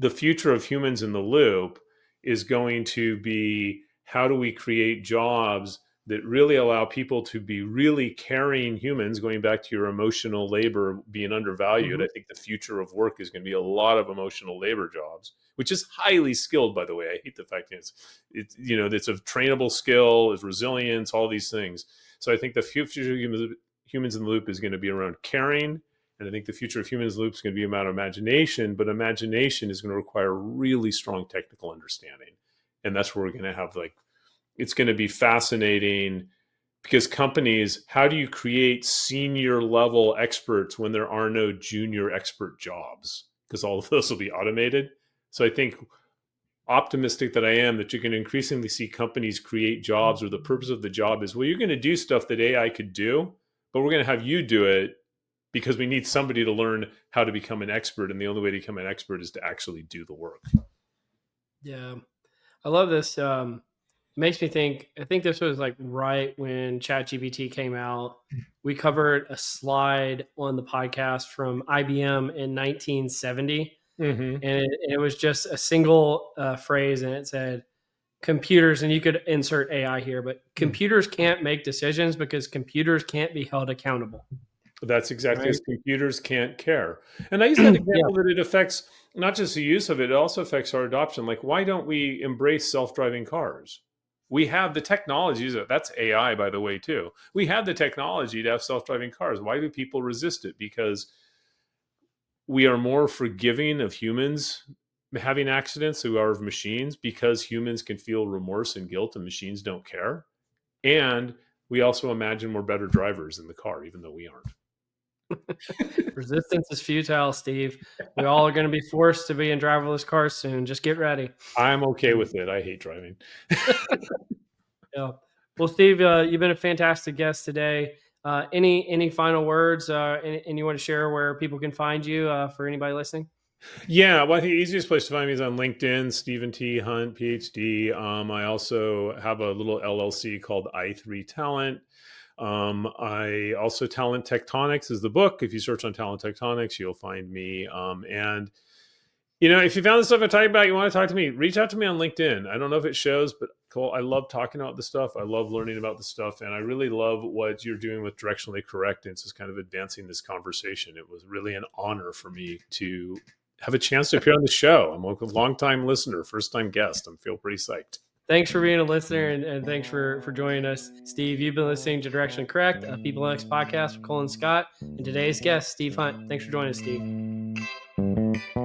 Speaker 2: the future of humans in the loop is going to be how do we create jobs that really allow people to be really caring humans, going back to your emotional labor being undervalued.
Speaker 1: Mm-hmm.
Speaker 2: I think the future of work is going to be a lot of emotional labor jobs, which is highly skilled, by the way. I hate the fact that it's a trainable skill, is resilience, all these things. So I think the future of humans in the loop is going to be around caring, and I think the future of humans loop is going to be about imagination, but imagination is going to require really strong technical understanding. And that's where we're going to have it's going to be fascinating because companies, how do you create senior level experts when there are no junior expert jobs? Because all of those will be automated. So I think optimistic that I am that you can increasingly see companies create jobs where the purpose of the job is, well, you're going to do stuff that AI could do, but we're going to have you do it because we need somebody to learn how to become an expert. And the only way to become an expert is to actually do the work.
Speaker 1: Yeah. I love this. makes me think. I think this was like right when ChatGPT came out. We covered a slide on the podcast from IBM in 1970,
Speaker 2: Hmm.
Speaker 1: and it was just a single phrase, and it said, "Computers," and you could insert AI here, but computers can't make decisions because computers can't be held accountable.
Speaker 2: That's exactly,
Speaker 1: Right?
Speaker 2: as computers can't care. And I use that
Speaker 1: Yeah.
Speaker 2: example that it affects not just the use of it, it also affects our adoption. Like, why don't we embrace self-driving cars? We have the technologies. That's AI, by the way, too. We have the technology to have self-driving cars. Why do people resist it? Because we are more forgiving of humans having accidents than we are of machines, because humans can feel remorse and guilt and machines don't care. And we also imagine we're better drivers in the car, even though we aren't.
Speaker 1: Resistance is futile, Steve. We all are going to be forced to be in driverless cars soon. Just get ready.
Speaker 2: I'm okay
Speaker 1: Um,
Speaker 2: with it. I hate driving.
Speaker 1: yeah. Well, Steve, you've been a fantastic guest today. Any final words, and you want to share where people can find you for anybody listening?
Speaker 2: Yeah, well, I think the easiest place to find me is on LinkedIn, Stephen T. Hunt, PhD. I also have a little LLC called i3 Talent. I also Talent Tectonics is the book. If you search on Talent Tectonics, you'll find me. And if you found the stuff I talked about, you want to talk to me, reach out to me on LinkedIn. I don't know if it shows, but cool. I love talking about this stuff. I love learning about this stuff. And I really love what you're doing with Directionally Correct. And it's just kind of advancing this conversation. It was really an honor for me to have a chance to appear on the show. I'm a long-time listener, first-time guest. I feel pretty psyched.
Speaker 1: Thanks for being a listener, and thanks for joining us, Steve. You've been listening to Direction Correct, a People Next podcast with Colin Scott, and today's guest, Steve Hunt. Thanks for joining us, Steve.